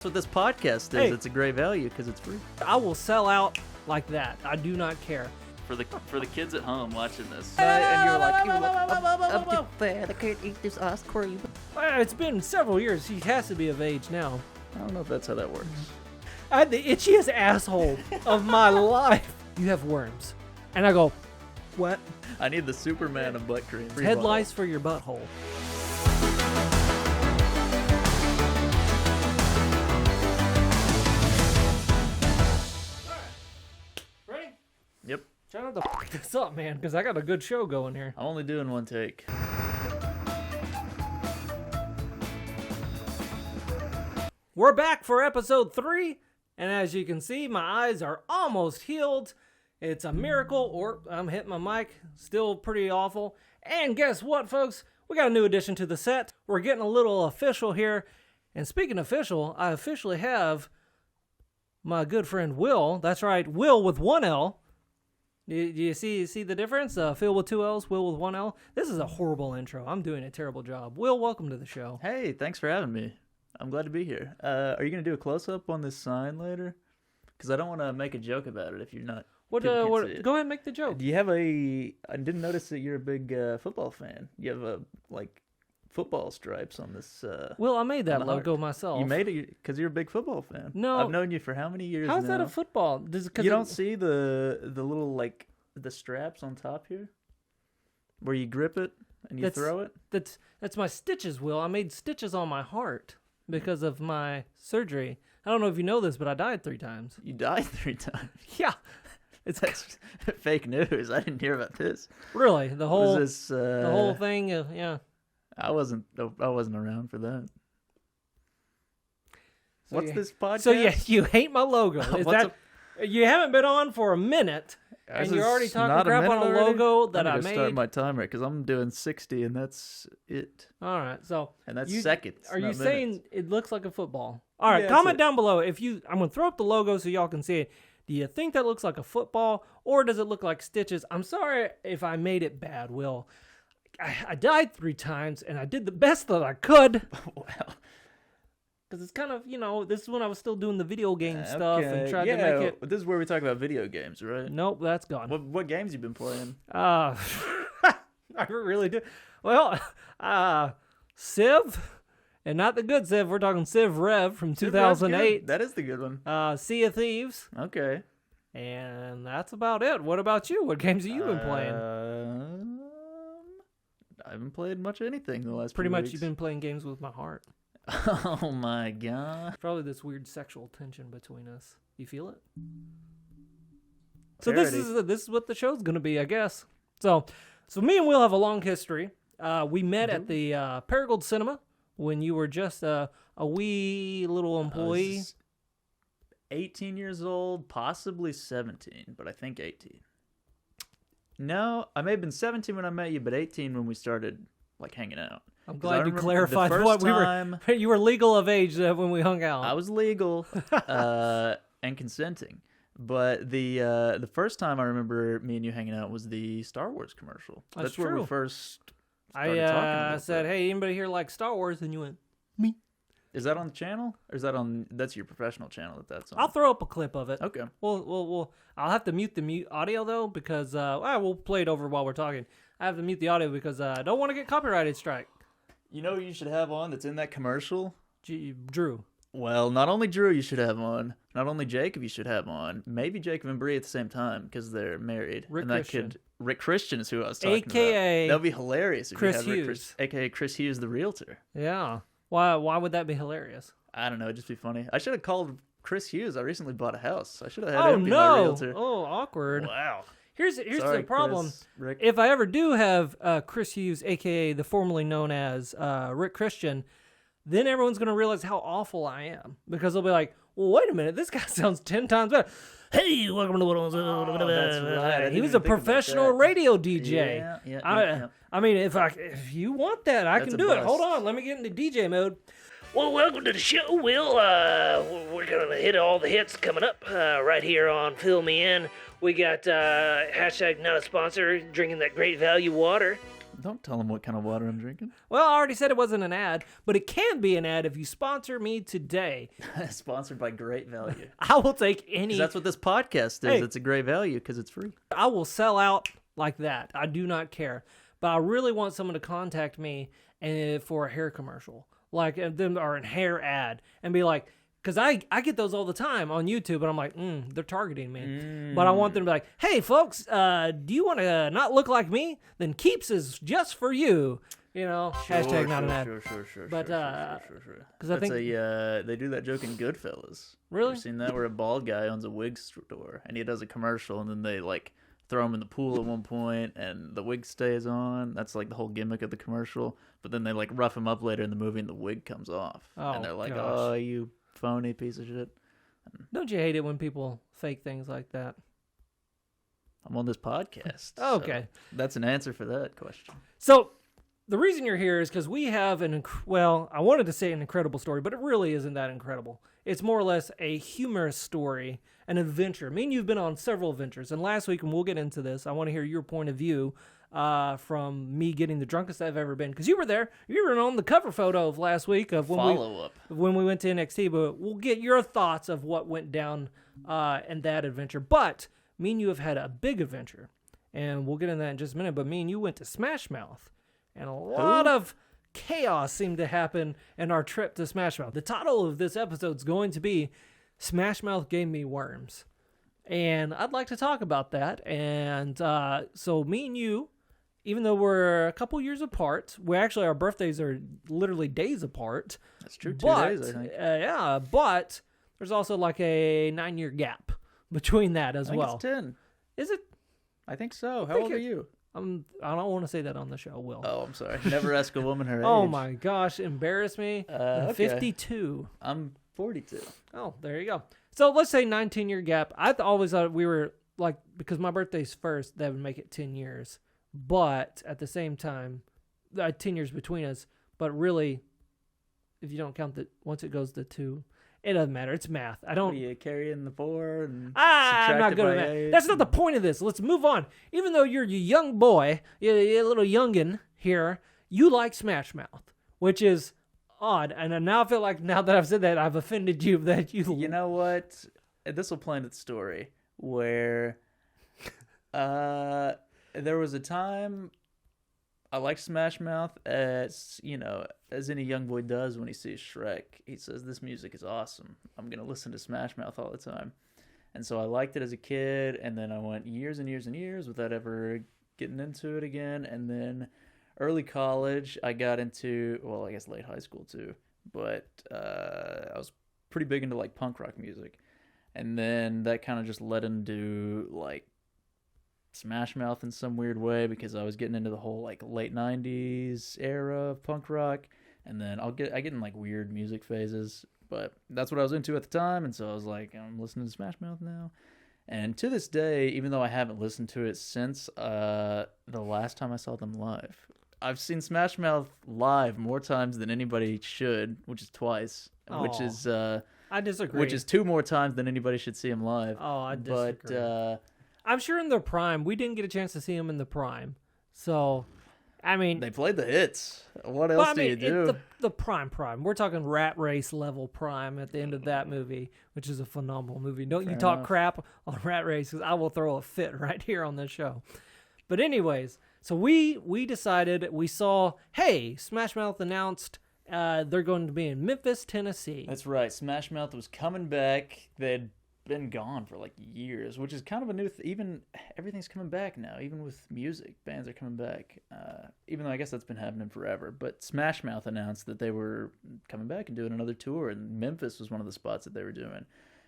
That's what this podcast is. Hey. It's a great value because it's free. I will sell out like that. I do not care. For the kids at home watching this. And you're like, I'm too fat. I can't eat this ice cream. It's been several years. He has to be of age now. I don't know if that's how that works. I had the itchiest asshole of my life. You have worms. And I go, what? I need the Superman of butt cream. Free Head bottle. lice for your butthole. Ready? Yep. Try not to fuck this up, man, because I got a good show going here. I'm only doing one take. We're back for episode 3, and as you can see, my eyes are almost healed. It's a miracle, or I'm hitting my mic, still pretty awful. And guess what, folks? We got a new addition to the set. We're getting a little official here. And speaking of official, I officially have my good friend Will. That's right, Will with one L. Do you see the difference? Phil with 2 L's, Will with 1 L. This is a horrible intro. I'm doing a terrible job. Will, welcome to the show. Hey, thanks for having me. I'm glad to be here. Are you going to do a close-up on this sign later? Because I don't want to make a joke about it if you're not. What? People can't see it. Go ahead and make the joke. Do you have I didn't notice that you're a big football fan. You have football stripes on this. Well, I made that on the logo heart. myself. You made it because you're a big football fan. No. I've known you for how many years How's now? that a football? You don't see the little the straps on top here, where you grip it and you throw it. That's my stitches, Will. I made stitches on my heart because of my surgery. I don't know if you know this, but I died 3 times. You died 3 times. Yeah. That's fake news. I didn't hear about this. Really, the whole Was this, the whole thing. Yeah. I wasn't around for that. So What's yeah. this podcast? So yeah, you hate my logo. Is What's that you haven't been on for a minute, and This you're already is talking not crap minute on a already? logo that I I'm gonna start made? my timer because I'm doing 60 and that's it. All right, so And that's you- seconds. Are you not saying minutes. it looks like a football? All right, Yeah, comment that's it. down below if you. I'm gonna throw up the logo so y'all can see it. Do you think that looks like a football, or does it look like stitches? I'm sorry if I made it bad, Will. I died 3 times, and I did the best that I could. Wow. Because it's kind of, this is when I was still doing the video game stuff and tried to make it. This is where we talk about video games, right? Nope, that's gone. What games you been playing? I really do. Well, Civ, and not the good Civ. We're talking Civ Rev from 2008. That is the good one. Sea of Thieves, Okay. and that's about it. What about you? What games have you been playing? I haven't played much of anything the last Pretty few much, weeks. you've been playing games with my heart. Oh my god. Probably this weird sexual tension between us. You feel it? So this is what the show's gonna be, I guess. So me and Will have a long history. We met at the Paragould Cinema when you were just a wee little employee. I was 18 years old, possibly 17, but I think 18. No, I may have been 17 when I met you, but 18 when we started hanging out. I'm 'Cause I glad you remember clarified the first what time you were legal of age when we hung out. I was legal and consenting. But the first time I remember me and you hanging out was the Star Wars commercial. That's where true. we first started talking a I little said, bit. "Hey, anybody here like Star Wars?" And you went, "Me." Is that on the channel? Or is that that's your professional channel that's on? I'll throw up a clip of it. Okay. We'll I'll have to mute the audio though because we'll play it over while we're talking. I have to mute the audio because I don't want to get copyrighted strike. You know who you should have on that's in that commercial? Drew. Well, not only Drew you should have on, not only Jacob you should have on, maybe Jacob and Bree at the same time because they're married. Rick and that Christian. Rick Christian is who I was talking AKA about. That'd be hilarious if Chris you had Rick Hughes. AKA Chris Hughes, the realtor. Yeah. Why would that be hilarious? I don't know, it'd just be funny. I should have called Chris Hughes. I recently bought a house. I should have had Oh him be my no! realtor. Oh, awkward. Wow. Here's Sorry, the problem. Chris, Rick. If I ever do have Chris Hughes, aka the formerly known as Rick Christian, then everyone's gonna realize how awful I am because they'll be like, "Well, wait a minute, this guy sounds 10 times better." Hey, welcome to what that's right. I didn't He was even a think about professional that. radio DJ. Yeah. I mean, if you want that, I That's can a do it. bust. Hold on, let me get into DJ mode. Well, welcome to the show, Will. We're going to hit all the hits coming up right here on Phill Me In. We got hashtag not a sponsor, drinking that great value water. Don't tell them what kind of water I'm drinking. Well, I already said it wasn't an ad, but it can be an ad if you sponsor me today. Sponsored by Great Value. I will take any. 'Cause that's what this podcast is. Hey. It's a great value because it's free. I will sell out like that. I do not care. But I really want someone to contact me for a hair commercial, like them or a hair ad, and be like, because I get those all the time on YouTube, and I'm like, they're targeting me. But I want them to be like, hey, folks, do you want to not look like me? Then Keeps is just for you. You know, hashtag not an ad. Sure. But, Because I think- they do that joke in Goodfellas. Really? You've seen that where a bald guy owns a wig store and he does a commercial and then they like throw him in the pool at one point and the wig stays on. That's like the whole gimmick of the commercial. But then they like rough him up later in the movie and the wig comes off. Oh, and they're like, gosh. oh, you phony piece of shit. Don't you hate it when people fake things like that? I'm on this podcast. Okay. So that's an answer for that question. So the reason you're here is because we have I wanted to say an incredible story, but it really isn't that incredible. It's more or less a humorous story, an adventure. Me and you've been on several adventures, and last week, and we'll get into this, I want to hear your point of view from me getting the drunkest I've ever been, because you were there. You were on the cover photo of last week of when we went to NXT, but we'll get your thoughts of what went down in that adventure. But me and you have had a big adventure, and we'll get into that in just a minute, but me and you went to SmashMouth. And a lot of chaos seemed to happen in our trip to SmashMouth. The title of this episode is going to be SmashMouth Gave Me Worms. And I'd like to talk about that. And so me and you, even though we're a couple years apart, our birthdays are literally days apart. That's true, 2 days, I think. But there's also like a 9-year gap between that as well. It's 10. Is it? I think so. How old are you? I don't want to say that on the show, Will. Oh, I'm sorry. Never ask a woman her age. Oh my gosh, embarrass me. Okay. 52. I'm 42. Oh, there you go. So let's say 19-year gap. I always thought we were like, because my birthday's first, that would make it 10 years. But at the same time, 10 years between us. But really, if you don't count that, once it goes to 2, it doesn't matter. It's math. I don't. You carry in the 4 and I'm not good at by that. 8. That's not the point of this. Let's move on. Even though you're a young boy, you're a little youngin' here, you like SmashMouth, which is odd. And now I feel like now that I've said that, I've offended you that you. You know what? This will play into the story where there was a time I liked SmashMouth as any young boy does when he sees Shrek. He says, this music is awesome. I'm going to listen to SmashMouth all the time. And so I liked it as a kid, and then I went years and years and years without ever getting into it again. And then early college, I got into, well, I guess late high school too, but I was pretty big into like punk rock music. And then that kind of just led into like SmashMouth in some weird way because I was getting into the whole like late 90s era of punk rock, and then I get in like weird music phases, but that's what I was into at the time, and so I was like, I'm listening to SmashMouth now. And to this day, even though I haven't listened to it since the last time I saw them live, I've seen SmashMouth live more times than anybody should, which is twice, which is I disagree. which is 2 more times than anybody should see them live. Oh, I disagree. But I'm sure in their prime, we didn't get a chance to see them in the prime. So, I mean, they played the hits. What else do you do? The prime. We're talking Rat Race level prime at the end of that movie, which is a phenomenal movie. Don't you talk crap on Rat Race, because I will throw a fit right here on this show. But anyways, so we decided, we saw, hey, SmashMouth announced they're going to be in Memphis, Tennessee. That's right. SmashMouth was coming back. They'd been gone for like years, which is kind of a new even everything's coming back now. Even with music, bands are coming back, even though I guess that's been happening forever. But SmashMouth announced that they were coming back and doing another tour, and Memphis was one of the spots that they were doing.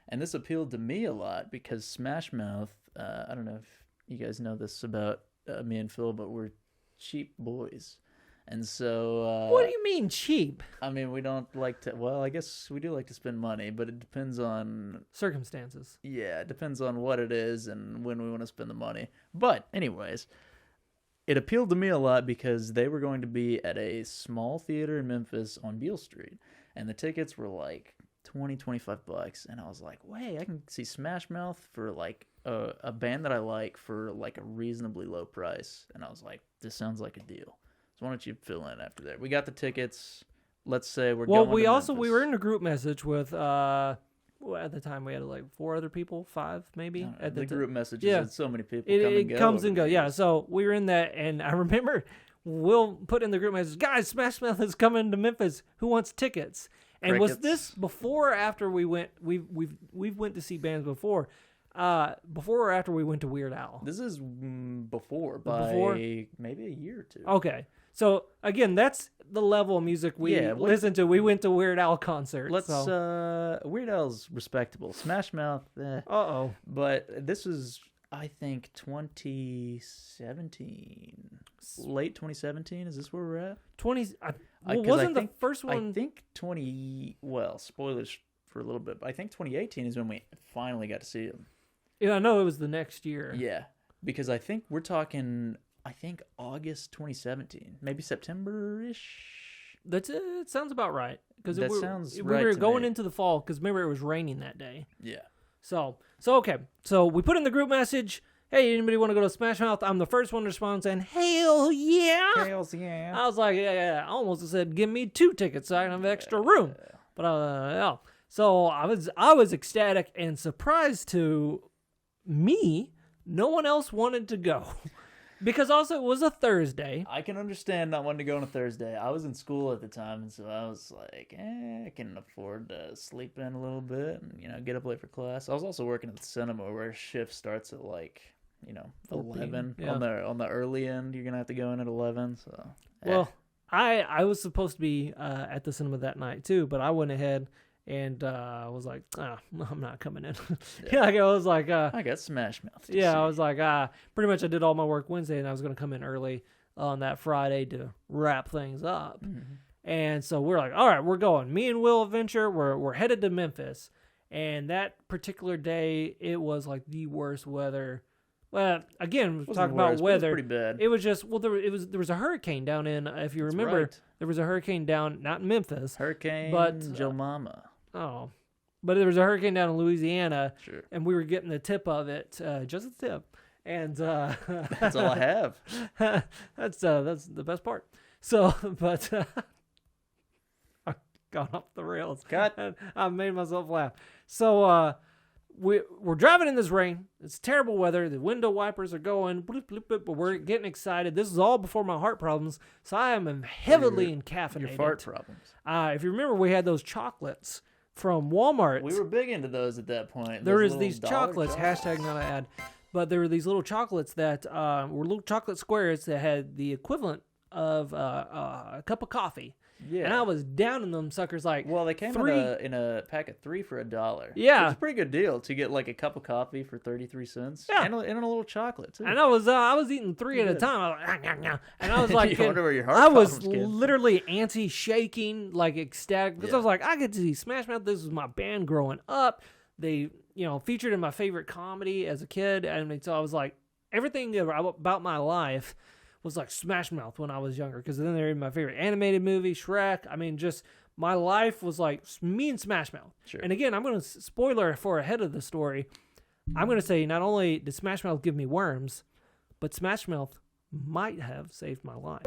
And this appealed to me a lot because SmashMouth, I don't know if you guys know this about me and Phil, but we're cheap boys. And so what do you mean cheap? I mean, we don't like to, well, I guess we do like to spend money, but it depends on circumstances. Yeah, it depends on what it is and when we want to spend the money. But anyways, it appealed to me a lot because they were going to be at a small theater in Memphis on Beale Street, and the tickets were like $20-$25, and I was like, wait, I can see SmashMouth for like a band that I like for like a reasonably low price. And I was like, this sounds like a deal. Why don't you fill in after that? We got the tickets. Let's say we're Well, going we to also Memphis. we were in a group message with well, at the time we had like 4 other people, 5 maybe. At the group messages. yeah. And so many people It comes over and the go. Yeah, years. so we were in that, and I remember Will put in the group message, guys, SmashMouth is coming to Memphis. Who wants tickets? And was Crickets. this before or after we went? We've went to see bands before. Before or after we went to Weird Al? This is before by Before? maybe a year or two. Okay. So again, that's the level of music we Yeah, listen to. We went to Weird Al concert. Let's so. Weird Al's respectable. Smash Mouth, Uh-oh. but this was I think 2017, late 2017. Is this where we're at? 20. 'Cause wasn't I think- the first one? I think 20. Well, spoilers for a little bit, but I think 2018 is when we finally got to see him. Yeah, I know it was the next year. Yeah, because I think we're talking. I think August 2017, maybe September-ish. That's it. It sounds about right. Because That sounds we right were to going me. into the fall. Because remember, it was raining that day. Yeah. So okay. So we put in the group message. Hey, anybody want to go to Smash Mouth? I'm the first one to respond saying, hell yeah. Hells yeah. I was like, yeah. I almost said, give me 2 tickets so I can have extra room. But yeah. So I was ecstatic and surprised to me. No one else wanted to go. Because also it was a Thursday. I can understand not wanting to go on a Thursday. I was in school at the time, and so I was like, I can afford to sleep in a little bit and, get up late for class. I was also working at the cinema where shift starts at like, 11. Yeah. On the early end, you're going to have to go in at 11. So, Well, I was supposed to be at the cinema that night too, but I went ahead and was like, I'm not coming in. Like I was like, I got Smash Mouth. to yeah, see. I was like, pretty much I did all my work Wednesday, and I was going to come in early on that Friday to wrap things up. Mm-hmm. And so we're like, all right, we're going. Me and Will Adventure, we're headed to Memphis. And that particular day, it was like the worst weather. Well, again, Wasn't talking worse, about but it was weather. pretty bad. It was just there was a hurricane down in, if you remember, right. there was a hurricane down, not in Memphis. Hurricane but, Joe Mama. Oh, but there was a hurricane down in Louisiana, Sure. and we were getting the tip of it, just the tip, and That's all I have. that's the best part. So, but I got off the rails. Cut. And I made myself laugh. So we're driving in this rain. It's terrible weather. The window wipers are going, bloop, bloop, bloop, but we're getting excited. This is all before my heart problems, so I am heavily caffeinated. Your fart problems. If you remember, we had those chocolates from Walmart. We were big into those at that point. There Those is little these dollar chocolates, hashtag not an ad, but there were these little chocolates that were little chocolate squares that had the equivalent of a cup of coffee. Yeah. And I was down in them suckers like, Well, they came three- in a pack of 3 for $1. Yeah. It's a pretty good deal to get like a cup of coffee for 33 cents. Yeah. And a little chocolate too. and I was eating 3 at a Good. time. I was like, "Ah, nah, nah." And I was like, You wonder where your heart I was problems came from. literally anti-shaking, like ecstatic, because I Yeah. was like, I get to see Smash Mouth. This was my band growing up. They, featured in my favorite comedy as a kid, and so I was like, everything about my life was like Smash Mouth when I was younger, because then they're in my favorite animated movie, Shrek. I mean, just my life was like me and Smash Mouth. Sure. And again, I'm going to spoiler for ahead of the story. I'm going to say not only did Smash Mouth give me worms, but Smash Mouth might have saved my life.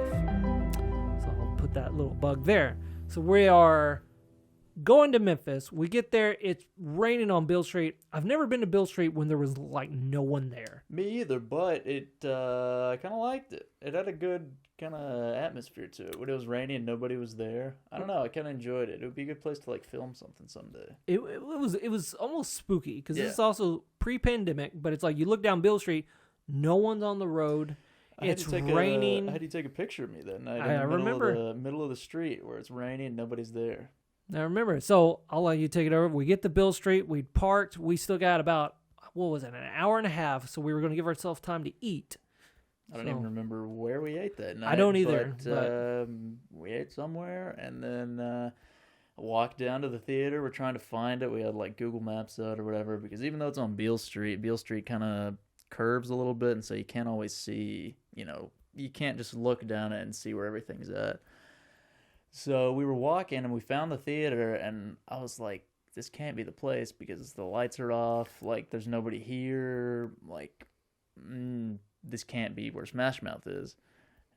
So I'll put that little bug there. So we are going to Memphis. We get there. It's raining on Bill Street. I've never been to Bill Street when there was like no one there. Me either, but I kind of liked it. It had a good kind of atmosphere to it. When it was raining and nobody was there, I don't know. I kind of enjoyed it. It would be a good place to like film something someday. It was almost spooky because Yeah. this is also pre-pandemic, but it's like you look down Bill Street, no one's on the road. It's raining. I had you take a picture of me that night. I remember. In the middle of the street where it's raining and nobody's there. Now remember, so I'll let you take it over. We get to Bill Street. We parked. We still got about, an hour and a half. So we were going to give ourselves time to eat. I don't So- even remember where we ate that night. I don't either, But we ate somewhere and then walked down to the theater. We're trying to find it. We had like Google Maps out or whatever because even though it's on Beale Street kind of curves a little bit, and so you can't always see. You can't just look down it and see where everything's at. So we were walking and we found the theater, and I was like, this can't be the place because the lights are off. Like, there's nobody here. Like, this can't be where Smash Mouth is.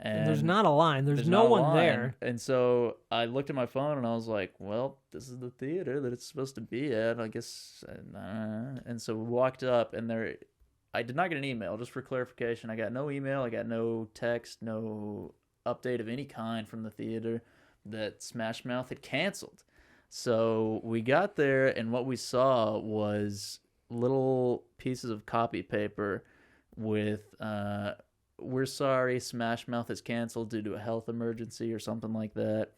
And there's not a line. There's no not a one line. there. And so I looked at my phone and I was like, well, this is the theater that it's supposed to be at, I guess. And so we walked up, and I did not get an email, just for clarification. I got no email. I got no text, no update of any kind from the theater that SmashMouth had canceled. So we got there, and what we saw was little pieces of copy paper with, we're sorry, SmashMouth is canceled due to a health emergency or something like that.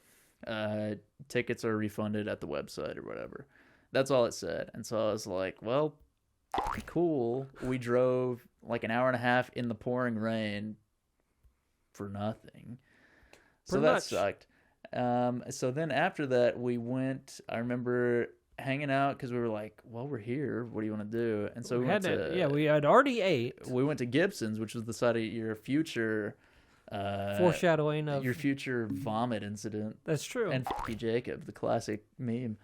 Tickets are refunded at the website or whatever. That's all it said. And so I was like, well, cool. We drove like an hour and a half in the pouring rain for nothing. So Pretty that much. sucked. So then after that, we went, I remember hanging out because we were like, well, we're here. What do you want to do? And so we went to, we had already ate. we went to Gibson's, which was the site of your future, Foreshadowing of your future vomit incident. That's true. And F***y Jacob, the classic meme.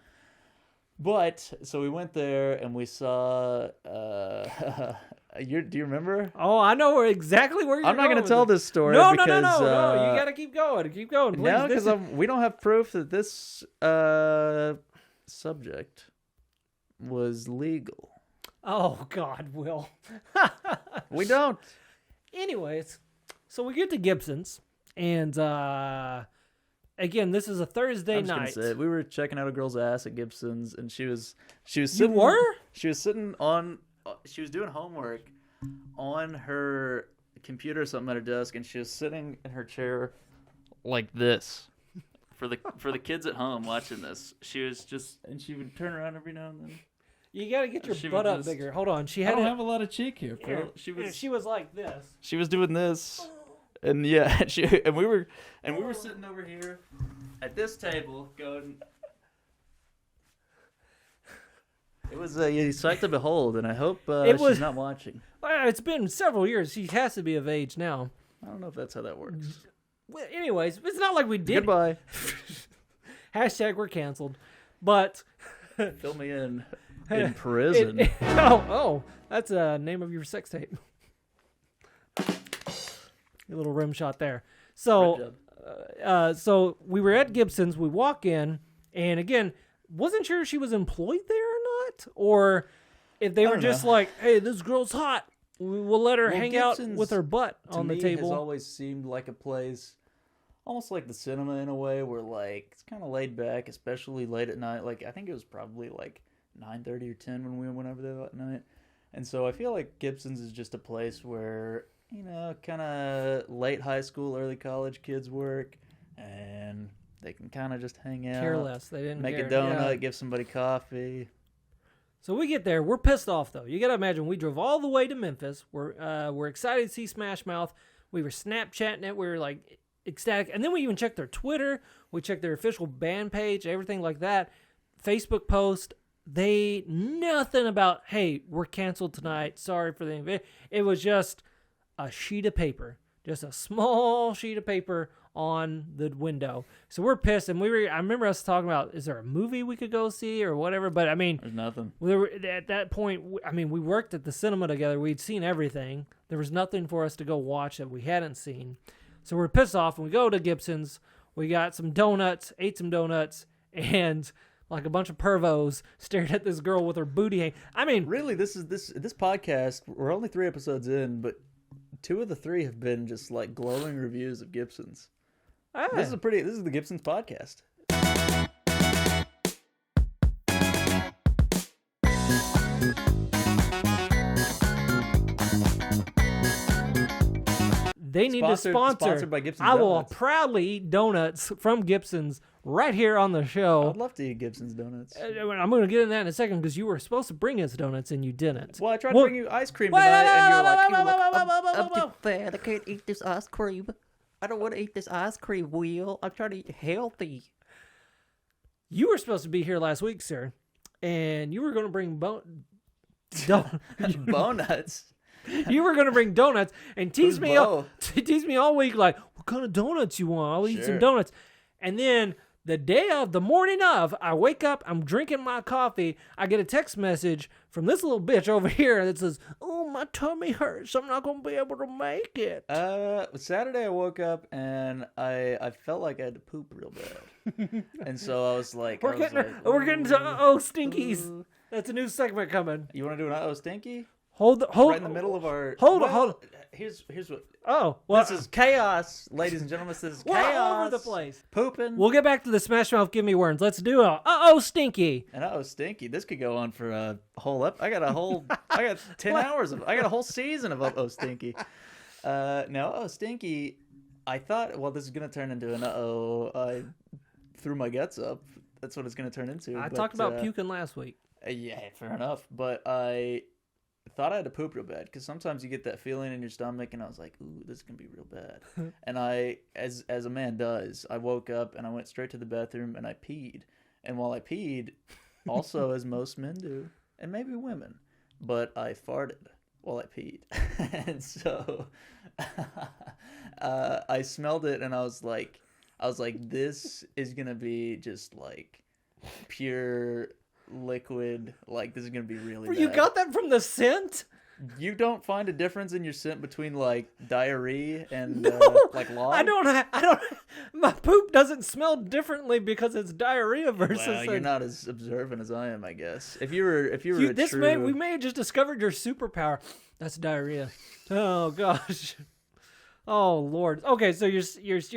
But, so we went there and we saw, do you remember? Oh, I know exactly where you're I'm not going going to tell with this story No, because... no. You got to keep going. Keep going, please. No, This because is- we don't have proof that this subject was legal. Oh, God, Will. We don't. Anyways, so we get to Gibson's, and again, this is a Thursday I'm just gonna night. say it. We were checking out a girl's ass at Gibson's, and she was You sitting, were? She was sitting on. She was doing homework on her computer or something at her desk, and she was sitting in her chair like this. For the kids at home watching this, she was just, and she would turn around every now and then. You got to get your She butt was up just- bigger. Hold on. She I had don't it. have a lot of cheek here, Here. Phil. She was like this. She was doing this, and yeah, and we were sitting over here at this table going. It was a sight to behold, and I hope she's not watching. It's been several years. She has to be of age now. I don't know if that's how that works. Well, anyways, it's not like we did. Goodbye. Hashtag we're canceled. But Fill me in prison. oh, that's a name of your sex tape. A little rim shot there. So, so we were at Gibson's. We walk in, and again, wasn't sure if she was employed there or not, or if they were don't just know. like, "Hey, this girl's hot. We'll let her Well, hang out Gibson's, with her butt to on the me, table." has always seemed like a place, almost like the cinema in a way, where like it's kind of laid back, especially late at night. Like I think it was probably like 9:30 or 10 when we went over there that night, and so I feel like Gibson's is just a place where, you know, kind of late high school, early college kids work, and they can kind of just hang out, Care less. They didn't make care. a donut, Yeah. give somebody coffee. So we get there. We're pissed off though. You gotta imagine we drove all the way to Memphis. We're excited to see SmashMouth. We were Snapchatting it. We were like ecstatic, and then we even checked their Twitter. We checked their official band page, everything like that. Facebook post. They nothing about, hey, we're canceled tonight. Sorry for the invasion. It was just a sheet of paper, just a small sheet of paper on the window. So we're pissed, and I remember us talking about, is there a movie we could go see or whatever? But I mean, There's nothing. at that point, I mean, we worked at the cinema together. We'd seen everything. There was nothing for us to go watch that we hadn't seen. So we're pissed off, and we go to Gibson's. We got some donuts, ate some donuts, and like a bunch of pervos stared at this girl with her booty hang. I mean, Really, this podcast. We're only 3 episodes in, but 2 of the 3 have been just like glowing reviews of Gibson's. This is the Gibson's podcast. they need to sponsor. Sponsored by Gibson's I will Donuts. proudly eat donuts from Gibson's right here on the show. I'd love to eat Gibson's donuts. I'm going to get in that in a second because you were supposed to bring us donuts and you didn't. Well, I tried Well- to bring you ice cream Wait, tonight, and you're like, I'm too fat. I can't eat this ice cream. I don't want to eat this ice cream, Will. I'm trying to eat healthy. You were supposed to be here last week, sir, and you were going to bring donuts. you were going to bring donuts and tease Who's me tease me all week like, what kind of donuts you want? I'll eat some Sure. donuts. And then the morning of, I wake up, I'm drinking my coffee, I get a text message from this little bitch over here that says, oh my tummy hurts. I'm not gonna be able to make it. Saturday I woke up and I felt like I had to poop real bad, and so I was like, We're getting to stinkies. That's a new segment coming. You want to do an stinky? Hold right in the middle of our. Hold on. Here's what. Oh, well, this is chaos, ladies and gentlemen. This is chaos. We're all over the place. Pooping. We'll get back to the SmashMouth Give Me Worms. Let's do a stinky. And stinky. This could go on for a whole I got 10 hours I got a whole season of stinky. No, stinky. I thought, well, this is gonna turn into an I threw my guts up. That's what it's gonna turn into. I talked about puking last week. Yeah, fair enough. But I thought I had to poop real bad because sometimes you get that feeling in your stomach, and I was like, "Ooh, this is gonna be real bad." And I, as a man does, I woke up and I went straight to the bathroom and I peed. And while I peed, also as most men do, and maybe women, but I farted while I peed, and so I smelled it, and I was like, "This is gonna be just like pure." Liquid, like this is gonna be really bad. You got that from the scent? You don't find a difference in your scent between like diarrhea and like log? I don't. My poop doesn't smell differently because it's diarrhea versus. Well, you're not as observant as I am, I guess. If you were we may have just discovered your superpower. That's diarrhea. Oh gosh. Oh Lord. Okay, so you're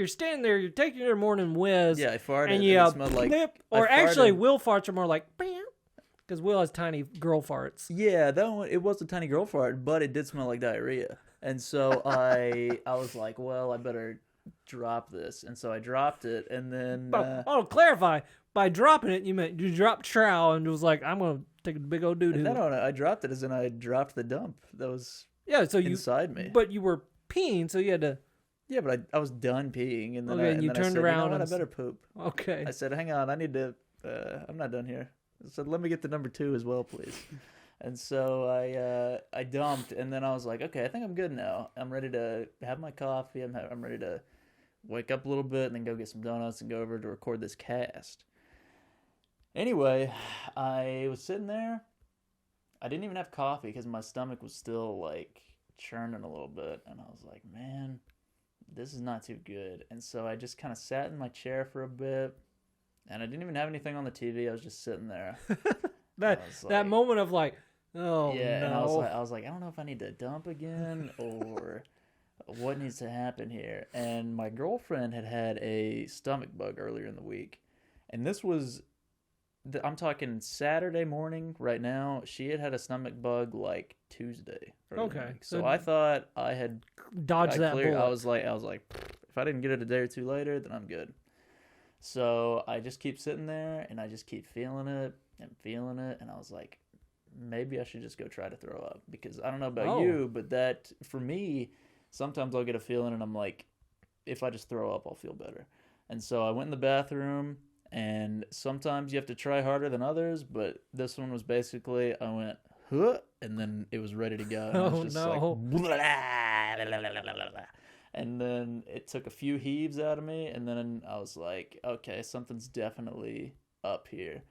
standing there. You're taking your morning whiz. Yeah, I farted. And it smelled like. Or actually, Will farts are more like, because Will has tiny girl farts. Yeah, that one, it was a tiny girl fart, but it did smell like diarrhea. And so I was like, well, I better drop this. And so I dropped it, and then. To clarify, by dropping it, you meant you dropped trowel and it was like, I'm gonna take a big old doo doo. No, I dropped it as in I dropped the dump that was. So inside me. But you were peeing, so you had to. Yeah, but I was done peeing, and then you turned around. You know what, I better poop. Okay. I said, hang on, I need to. I'm not done here. I said, let me get the number 2 as well, please. And so I dumped, and then I was like, okay, I think I'm good now. I'm ready to have my coffee. I'm ready to wake up a little bit and then go get some donuts and go over to record this cast. Anyway, I was sitting there. I didn't even have coffee because my stomach was still like churning a little bit, and I was like, man, this is not too good. And so I just kind of sat in my chair for a bit, and I didn't even have anything on the TV. I was just sitting there. that moment of like, oh yeah, no. And I was like, I don't know if I need to dump again or what needs to happen here. And my girlfriend had a stomach bug earlier in the week, and this was. I'm talking Saturday morning right now. She had a stomach bug like Tuesday. Okay. So I thought I had dodged that bullet. I was like, if I didn't get it a day or two later, then I'm good. So I just keep sitting there and I just keep feeling it. And I was like, maybe I should just go try to throw up, because I don't know about you, but that for me, sometimes I'll get a feeling and I'm like, if I just throw up, I'll feel better. And so I went in the bathroom. And sometimes you have to try harder than others, but this one was basically, I went, huh, and then it was ready to go. And I was just like, blah, and then it took a few heaves out of me, and then I was like, okay, something's definitely up here.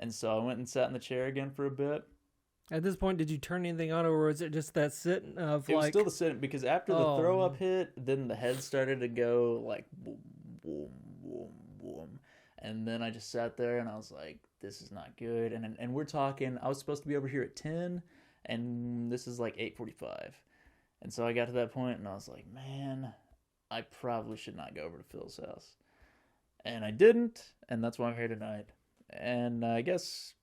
And so I went and sat in the chair again for a bit. At this point, did you turn anything on, or was it just that sitting of it was still the sitting, because after the throw up hit, then the head started to go like boom, boom, boom, boom. And then I just sat there and I was like, this is not good. And we're talking, I was supposed to be over here at 10, and this is like 8:45. And so I got to that point and I was like, man, I probably should not go over to Phil's house. And I didn't, and that's why I'm here tonight. And I guess,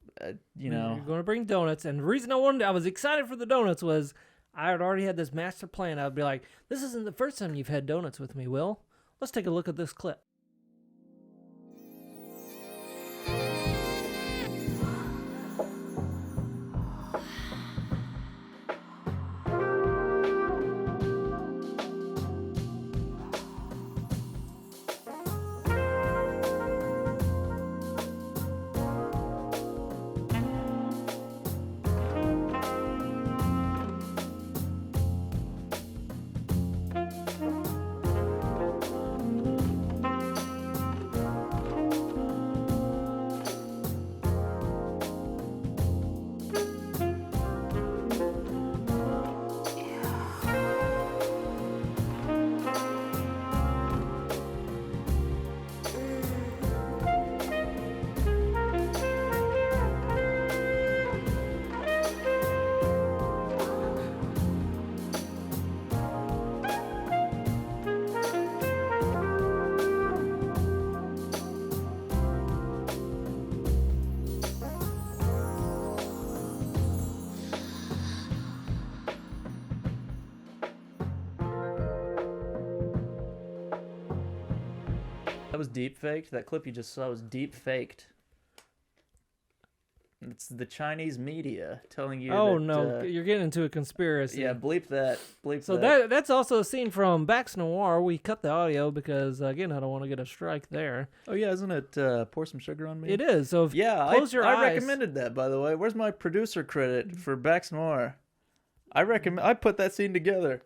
you know. You're going to bring donuts. And the reason I was excited for the donuts was I had already had this master plan. I'd be like, this isn't the first time you've had donuts with me, Will. Let's take a look at this clip. That was deep faked. That clip you just saw was deep faked. It's the Chinese media telling you. Oh that, no, you're getting into a conspiracy. Yeah, bleep that. So that's also a scene from Bax Noir. We cut the audio because again, I don't want to get a strike there. Oh yeah, isn't it? Pour some sugar on me. It is. So if close your eyes. I recommended that, by the way. Where's my producer credit for Bax Noir? I put that scene together.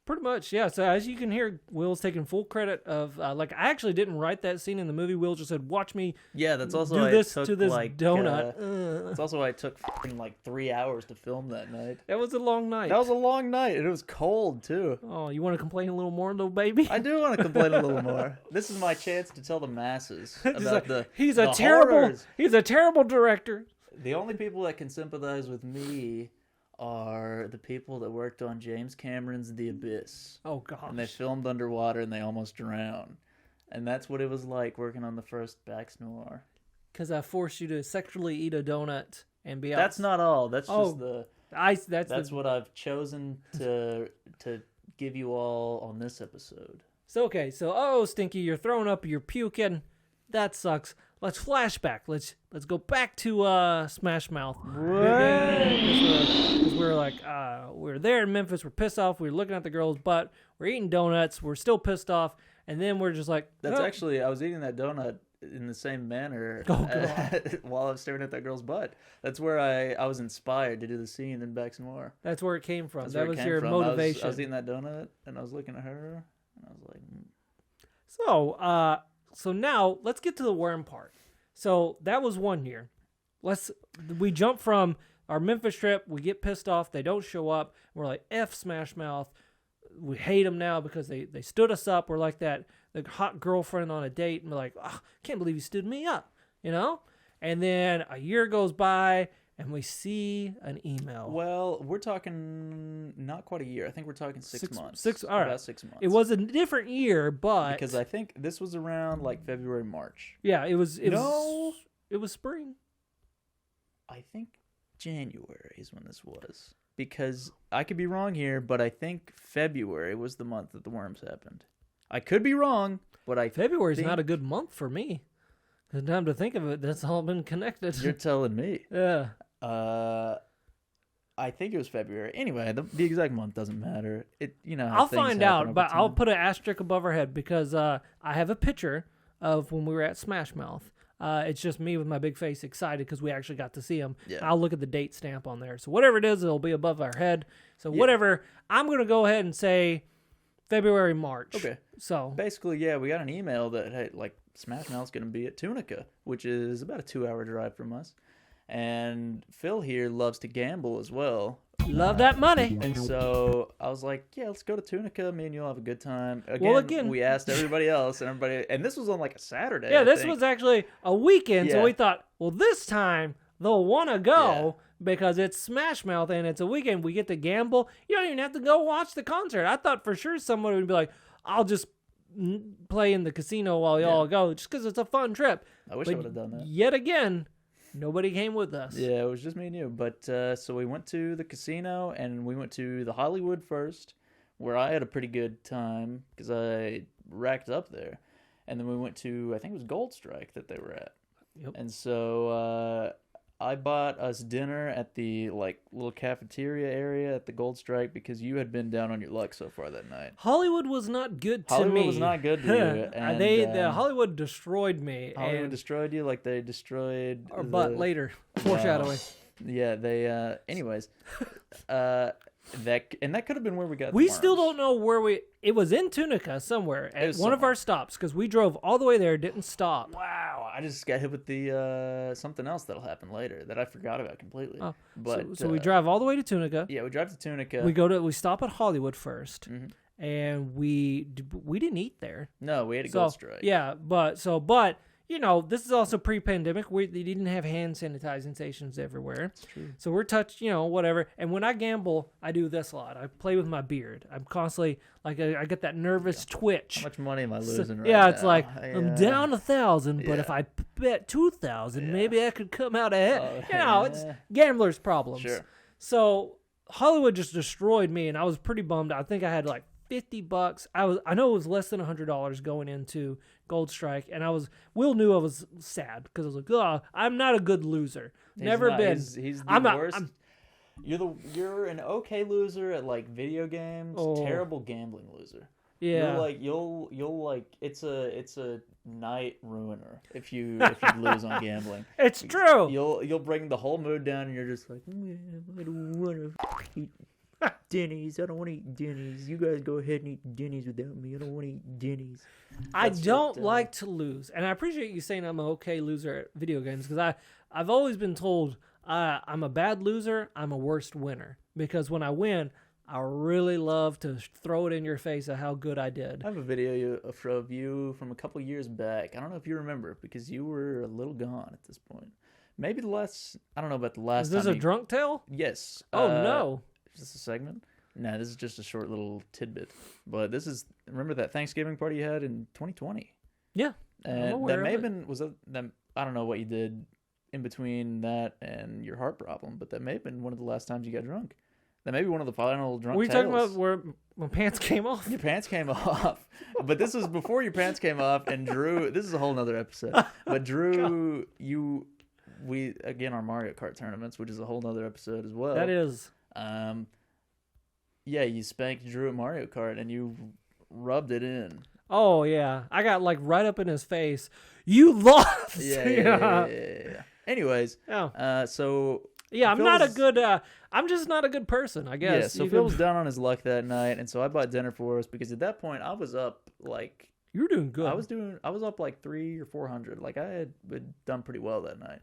Pretty much, yeah. So as you can hear, Will's taking full credit of I actually didn't write that scene in the movie. Will just said, "Watch me." Yeah, that's also do why this it took, to this like, donut. That's also why it took like 3 hours to film that night. That was a long night. That was a long night, and it was cold too. Oh, you want to complain a little more, little baby? I do want to complain a little more. This is my chance to tell the masses about he's a terrible horrors. He's a terrible director. The only people that can sympathize with me are the people that worked on James Cameron's The Abyss. Oh gosh. And they filmed underwater and they almost drowned. And that's what it was like working on the first Bax Noir. Because I forced you to sexually eat a donut and be out. That's not all. That's just That's what I've chosen to give you all on this episode. So okay, so Stinky, you're throwing up, you're puking. That sucks. Let's flashback. Let's go back to SmashMouth. Because we're like, we're there in Memphis. We're pissed off. We're looking at the girl's butt. We're eating donuts. We're still pissed off. And then we're just like, That's actually, I was eating that donut in the same manner while I was staring at that girl's butt. That's where I was inspired to do the scene in Bax Noir. That's where it came from. That's that was your motivation. I was eating that donut and I was looking at her and I was like, So now let's get to the worm part. So that was 1 year. We jump from our Memphis trip. We get pissed off. They don't show up. We're like, F SmashMouth. We hate them now because they stood us up. We're like the hot girlfriend on a date. And we're like, oh, can't believe you stood me up, you know? And then a year goes by and we see an email. well, we're talking not quite a year. I think we're talking 6 months. All right. About 6 months. It was a different year, but because I think this was around like February, March. yeah, it was spring. I think January is when this was. Because I could be wrong here, but I think February was the month that the worms happened. I could be wrong, but February's not a good month for me. The time to think of it, that's all been connected. You're telling me. Yeah. I think it was February. Anyway, the exact month doesn't matter. I'll find out, but I'll put an asterisk above our head because I have a picture of when we were at SmashMouth. It's just me with my big face excited because we actually got to see him. Yeah. I'll look at the date stamp on there. So whatever it is, it'll be above our head. So whatever, I'm going to go ahead and say February, March. Okay. So basically, yeah, we got an email that, hey, like, SmashMouth's going to be at Tunica, which is about a 2-hour drive from us. And Phil here loves to gamble as well. Love that money. And so I was like, yeah, let's go to Tunica. Me and you'll have a good time. Again, we asked everybody else, and this was on like a Saturday. Yeah, this was actually a weekend, so we thought, well, this time they'll want to go because it's SmashMouth and it's a weekend. We get to gamble. You don't even have to go watch the concert. I thought for sure someone would be like, I'll just play in the casino while y'all go, just because it's a fun trip. I wish I would have done that. Yet again, nobody came with us. Yeah, it was just me and you. But so we went to the casino, and we went to the Hollywood first, where I had a pretty good time because I racked up there. And then we went to, I think it was Gold Strike that they were at. Yep. And so I bought us dinner at the like little cafeteria area at the Gold Strike because you had been down on your luck so far that night. Hollywood was not good to me. Hollywood was not good to you. And, Hollywood destroyed me. Hollywood destroyed you like they destroyed our butt later. Foreshadowing. Yeah, they. Anyways, that could have been where we got. We still don't know where It was in Tunica somewhere at one of our stops because we drove all the way there, didn't stop. Wow, I just got hit with the something else that'll happen later that I forgot about completely. Oh, but so we drive all the way to Tunica. Yeah, we drive to Tunica. We stop at Hollywood first, and we didn't eat there. No, we had a Gold Strike. Yeah, but you know, this is also pre-pandemic. They didn't have hand sanitizing stations everywhere. That's true. So we're touched, whatever. And when I gamble, I do this a lot. I play with my beard. I'm constantly, like, I get that nervous twitch. How much money am I losing right now? now? It's like, I'm down 1,000, but if I bet 2,000, maybe I could come out ahead. It's gambler's problems. Sure. So Hollywood just destroyed me, and I was pretty bummed. I think I had like $50. I know it was less than $100 going into Gold Strike, and Will knew I was sad because I was like, oh, I'm not a good loser. Never been. He's the I'm not. worst. You're an okay loser at like video games. Oh. Terrible gambling loser. Yeah. You're like you'll like it's a night ruiner if you lose on gambling. It's true. You'll bring the whole mood down, and you're just like, I don't want to eat Denny's. I don't want to eat Denny's. You guys go ahead and eat Denny's without me. I don't want to eat Denny's. I don't like to lose, and I appreciate you saying I'm an okay loser at video games because I've always been told I'm a bad loser. I'm a worst winner because when I win, I really love to throw it in your face of how good I did. I have a video of you from a couple years back. I don't know if you remember because you were a little gone at this point. Maybe I don't know about the last time. Is this a drunk tale? Yes. Oh, no. Is this a segment? No, this is just a short little tidbit. But remember that Thanksgiving party you had in 2020? Yeah. And that may have been, I don't know what you did in between that and your heart problem, but that may have been one of the last times you got drunk. That may be one of the final drunk Were you tales. talking about where my pants came off? Your pants came off. But this was before your pants came off, and Drew, this is a whole nother episode. But Drew, we again, our Mario Kart tournaments, which is a whole nother episode as well. That is. Yeah, you spanked Drew at Mario Kart, and you rubbed it in. Oh, yeah. I got like right up in his face. You lost! Yeah. Anyways, so... Yeah, I'm just not a good person, I guess. Yeah, so Phil was down on his luck that night, and so I bought dinner for us because at that point I was up like... You were doing good. I was up like 300 or 400. Like I had done pretty well that night.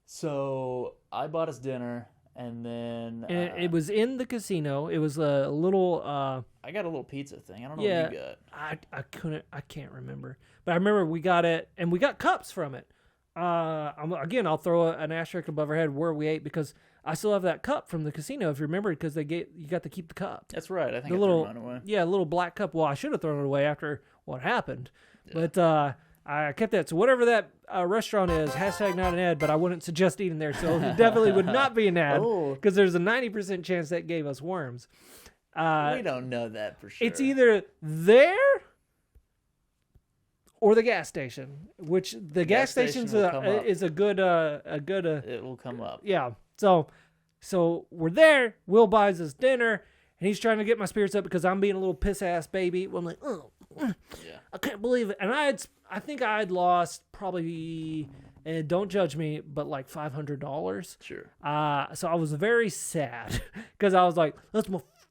So I bought us dinner, and then... And it was in the casino. It was a little... I got a little pizza thing. I don't know what you got. I can't remember. But I remember we got it, and we got cups from it. I'll throw an asterisk above our head where we ate because I still have that cup from the casino. If you remember, because you got to keep the cup. That's right. I think I threw mine away. Yeah, a little black cup. Well, I should have thrown it away after what happened, but I kept that. So whatever that restaurant is, hashtag not an ad, but I wouldn't suggest eating there. So it definitely would not be an ad because there's a 90% chance that gave us worms. We don't know that for sure. It's either there or the gas station, which the gas station's is a good it will come up. Yeah. So we're there. Will buys us dinner, and he's trying to get my spirits up because I'm being a little piss ass baby. I'm like, I can't believe it. And I think I had lost probably, and don't judge me, but like $500. Sure. So I was very sad because I was like, that's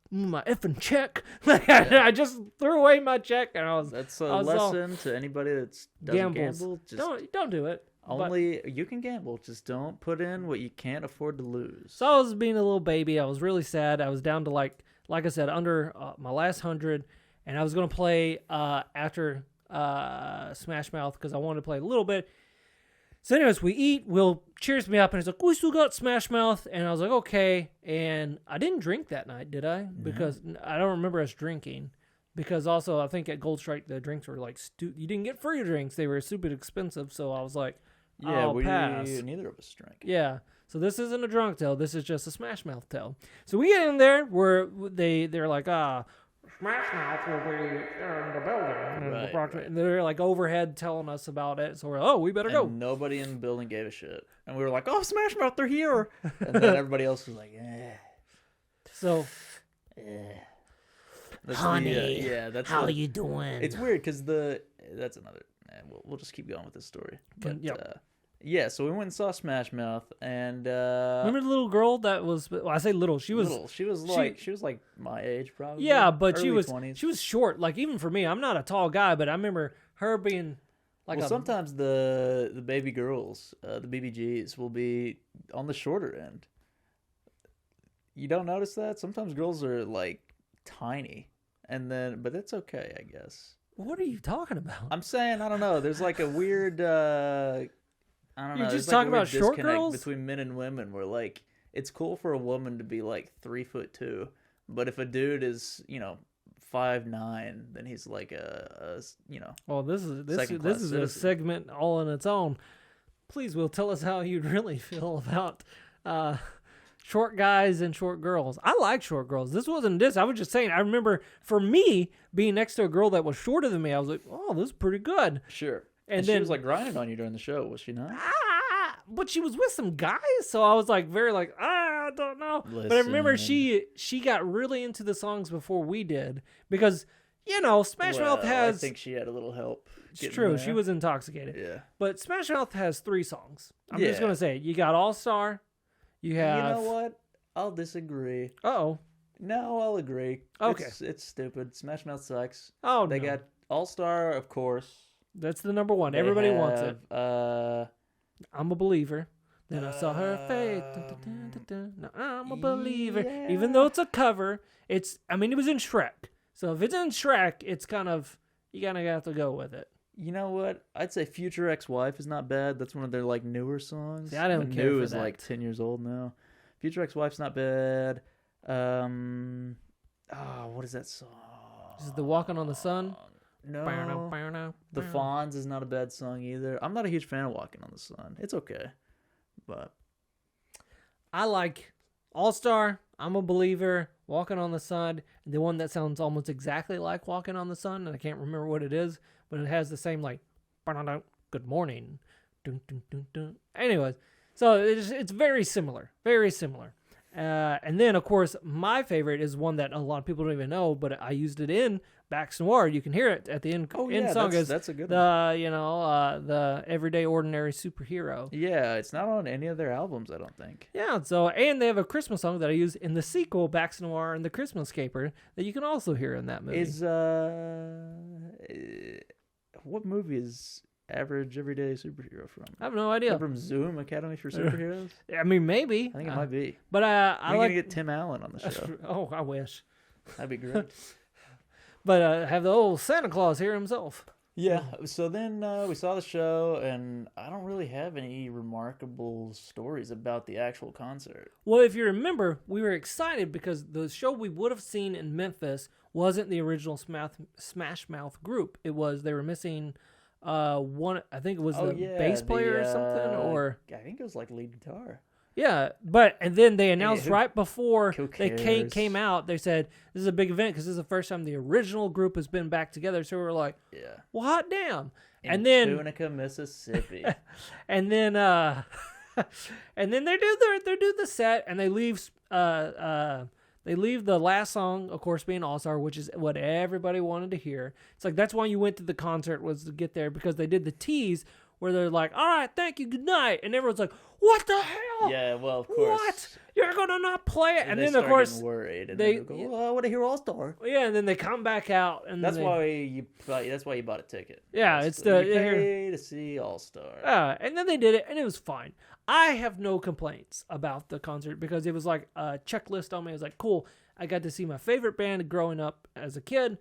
my effing check. I just threw away my check, and That's a lesson to anybody that doesn't gamble. Just don't do it. You can gamble, just don't put in what you can't afford to lose. So I was being a little baby. I was really sad. I was down to like I said, under my last 100, and I was gonna play after SmashMouth because I wanted to play a little bit. So anyways, we eat. Will cheers me up, and he's like, we still got SmashMouth. And I was like, okay. And I didn't drink that night, did I? Because I don't remember us drinking. Because also, I think at Gold Strike, the drinks were like, you didn't get free drinks. They were stupid expensive. So I was like, I'll pass. Neither of us drank. Yeah. So this isn't a drunk tale. This is just a SmashMouth tale. So we get in there where they're like, SmashMouth will be in the building. Right. And they're like overhead telling us about it. So we're we better go. Nobody in the building gave a shit. And we were like, SmashMouth, they're here. And then everybody else was like, So, honey, how you doing? It's weird because that's another... We'll just keep going with this story. But, yep. So we went and saw SmashMouth, and remember the little girl that was? Well, I say little. She was little. She was like my age, probably. Yeah, but she was 20s. She was short. Like even for me, I'm not a tall guy, but I remember her being like. Well, sometimes the baby girls, the BBGs, will be on the shorter end. You don't notice that? Sometimes girls are like tiny, but it's okay, I guess. What are you talking about? I'm saying I don't know. There's like a weird. I don't know. You're just like talking about short girls between men and women. Where like it's cool for a woman to be like 3'2", but if a dude is 5'9", then he's like a. Well, this is a segment all on its own. Please, Will, tell us how you'd really feel about short guys and short girls. I like short girls. This wasn't this. I was just saying, I remember for me being next to a girl that was shorter than me, I was like, oh, this is pretty good. Sure. And she then- was like grinding on you during the show, was she not? But she was with some guys, so I was like I don't know. But I remember Listen. she got really into the songs before we did because, SmashMouth Well, has... I think she had a little help. It's getting true. there. She was intoxicated. Yeah. But SmashMouth has 3 songs. I'm Yeah. just going to say, you got All-Star, you have... You know what? I'll disagree. Uh-oh. No, I'll agree. Okay. It's stupid. Smash Mouth sucks. Oh, They no. got All Star, of course. That's the number one. They Everybody wants it. have, I'm a believer. Then I saw her face. Dun, dun, dun, dun, dun. Now I'm a believer. yeah. Even though it's a cover, it was in Shrek. So if it's in Shrek, it's kind of, you kind of have to go with it. You know what? I'd say Future Ex-Wife is not bad. That's one of their like newer songs. See, I don't But care New for is that. like 10 years old now. Future Ex-Wife's not bad. What is that song? This is the Walking on the Sun. No. The The Fonz is not a bad song either. I'm not a huge fan of Walking on the Sun. It's okay. But I like All Star, I'm a Believer, Walking on the Sun, and the one that sounds almost exactly like Walking on the Sun, and I can't remember what it is, but it has the same like, good morning. Dun, dun, dun, dun. Anyways, so it's very similar, very similar. And then, of course, my favorite is one that a lot of people don't even know, but I used it in Bax Noir. You can hear it at the end. end song is that's a good the one. the Everyday Ordinary Superhero. Yeah, it's not on any of their albums, I don't think. Yeah, so and they have a Christmas song that I use in the sequel, Bax Noir and the Christmas Caper, that you can also hear in that movie. Is what movie is Average Everyday Superhero from? I have no idea. From Zoom Academy for Superheroes? I mean, maybe. I think it might be. But I We're like. gonna get Tim Allen on the show. Oh, I wish. That'd be great. But have the old Santa Claus here himself. Yeah. So then we saw the show, and I don't really have any remarkable stories about the actual concert. Well, if you remember, we were excited because the show we would have seen in Memphis wasn't the original Smash Mouth group. It was they were missing one. I think it was the bass player or something, or I think it was like lead guitar. yeah. And then they announced right before who they cares? came out. They said this is a big event because this is the first time the original group has been back together. So we were like, Yeah. well, hot damn. In And then Tunica, Mississippi. and then and then they do the set and they leave the last song, of course, being All Star, which is what everybody wanted to hear. It's like that's why you went to the concert, was to get there, because they did the tease where they're like, all right, thank you, good night, and everyone's like, what the hell? Yeah, well, of course. What? You're gonna not play it? And they then of start course getting worried, and they- they go, well, I want to hear All Star. yeah, and then they come back out, and That's then why you bought a ticket. Yeah, That's it's the- you pay to see All Star. and then they did it, and it was fine. I have no complaints about the concert because it was like a checklist on me. It was like, cool, I got to see my favorite band growing up as a kid.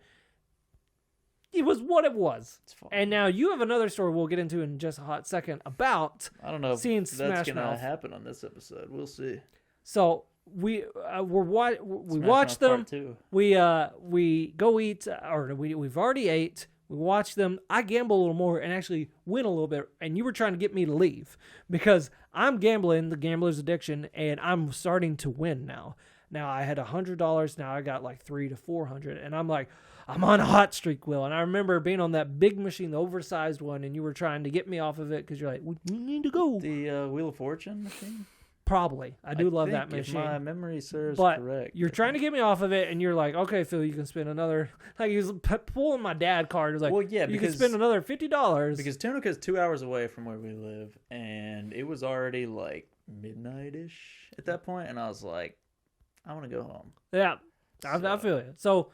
It was what it was. It's fine. And now you have another story we'll get into in just a hot second about. I don't know if seeing that's Smash gonna Mouth. happen on this episode. We'll see. So we watch Smash Mouth them. Part 2. We go eat, or we've already ate. We watch them. I gamble a little more and actually win a little bit. And you were trying to get me to leave because I'm gambling, the gambler's addiction, and I'm starting to win now. Now I had $100. Now I got like $300 to $400, and I'm like, I'm on a hot streak, Will. And I remember being on that big machine, the oversized one, and you were trying to get me off of it because you're like, we need to go. The Wheel of Fortune machine. Probably, I do love that think, machine. If my memory serves But correct. you're trying to get me off of it, and you're like, okay, Phil, you can spend another. Like he was pulling my dad card. It was like, Well, yeah, you can because- spend another $50 Because Tunica is 2 hours away from where we live, and it was already like midnight-ish at that point, and I was like, I want to go home. Yeah, I feel it. So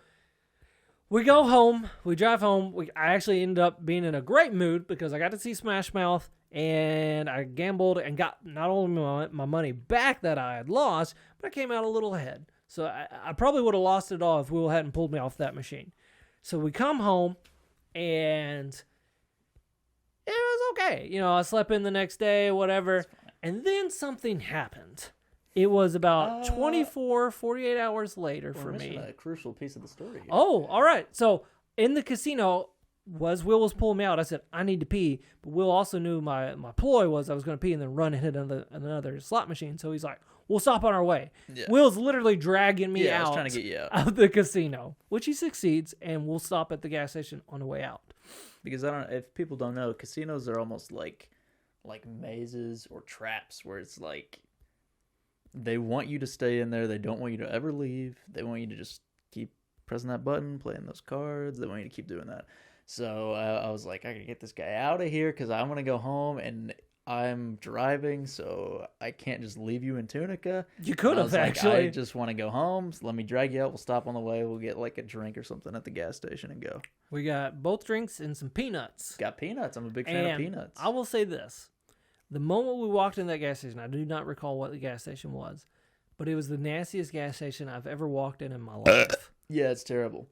we go home. We drive home. I actually ended up being in a great mood because I got to see Smash Mouth, and I gambled and got not only my money back that I had lost, but I came out a little ahead. So I probably would have lost it all if Will hadn't pulled me off that machine. So we come home, and it was okay. You know, I slept in the next day, whatever. And then something happened. It was about 48 hours later for We're me. missing a crucial piece of the story here. Oh, all right. So in the casino, Will was pulling me out. I said, I need to pee. But Will also knew my ploy was I was going to pee and then run and hit another slot machine. So he's like, We'll stop on our way. Yeah. Will's literally dragging me I was out trying to get you out. of the casino, which he succeeds, and we'll stop at the gas station on the way out. Because if people don't know, casinos are almost like mazes or traps where it's like they want you to stay in there. They don't want you to ever leave. They want you to just keep pressing that button, playing those cards. They want you to keep doing that. So I was like, I gotta get this guy out of here because I want to go home, and I'm driving, so I can't just leave you in Tunica. You could have, actually. actually. I just want to go home. So let me drag you out. We'll stop on the way. We'll get like a drink or something at the gas station and go. We got both drinks and some peanuts. Got peanuts. I'm a big fan of peanuts. I will say this. The moment we walked in that gas station, I do not recall what the gas station was, but it was the nastiest gas station I've ever walked in my life. Yeah, it's terrible.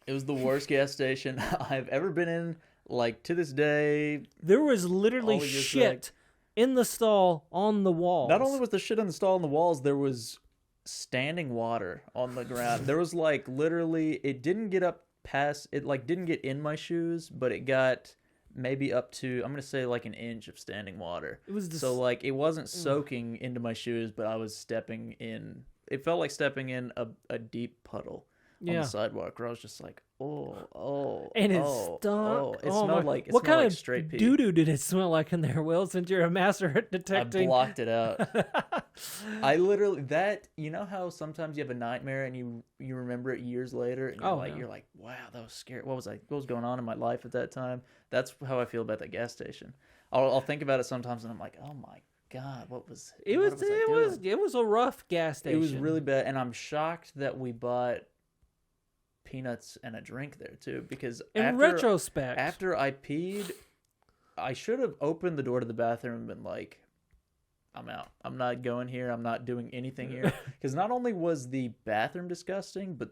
It was the worst gas station I've ever been in. Like, to this day, There was literally All years shit in the stall on the walls. not only was the shit on the stall on the walls, there was standing water on the ground. There was like literally, it didn't get up past, it like didn't get in my shoes, but it got maybe up to, I'm going to say like an inch of standing water. It was So like it wasn't soaking into my shoes, but I was stepping in, it felt like stepping in a deep puddle on the sidewalk where I was just like, and it stunk. It smelled like what kind of straight pee. doo-doo did it smell like in there, Will, since you're a master at I detecting? blocked it out. I literally, you know how sometimes you have a nightmare and you remember it years later and you're like, wow, that was scary. What was going on in my life at that time? That's how I feel about that gas station. I'll think about it sometimes and I'm like, oh my God, what was I doing? It was a rough gas station. It was really bad, and I'm shocked that we bought peanuts and a drink there too, because retrospect, after I peed, I should have opened the door to the bathroom and been like, I'm out. I'm not going here. I'm not doing anything here. Because not only was the bathroom disgusting, but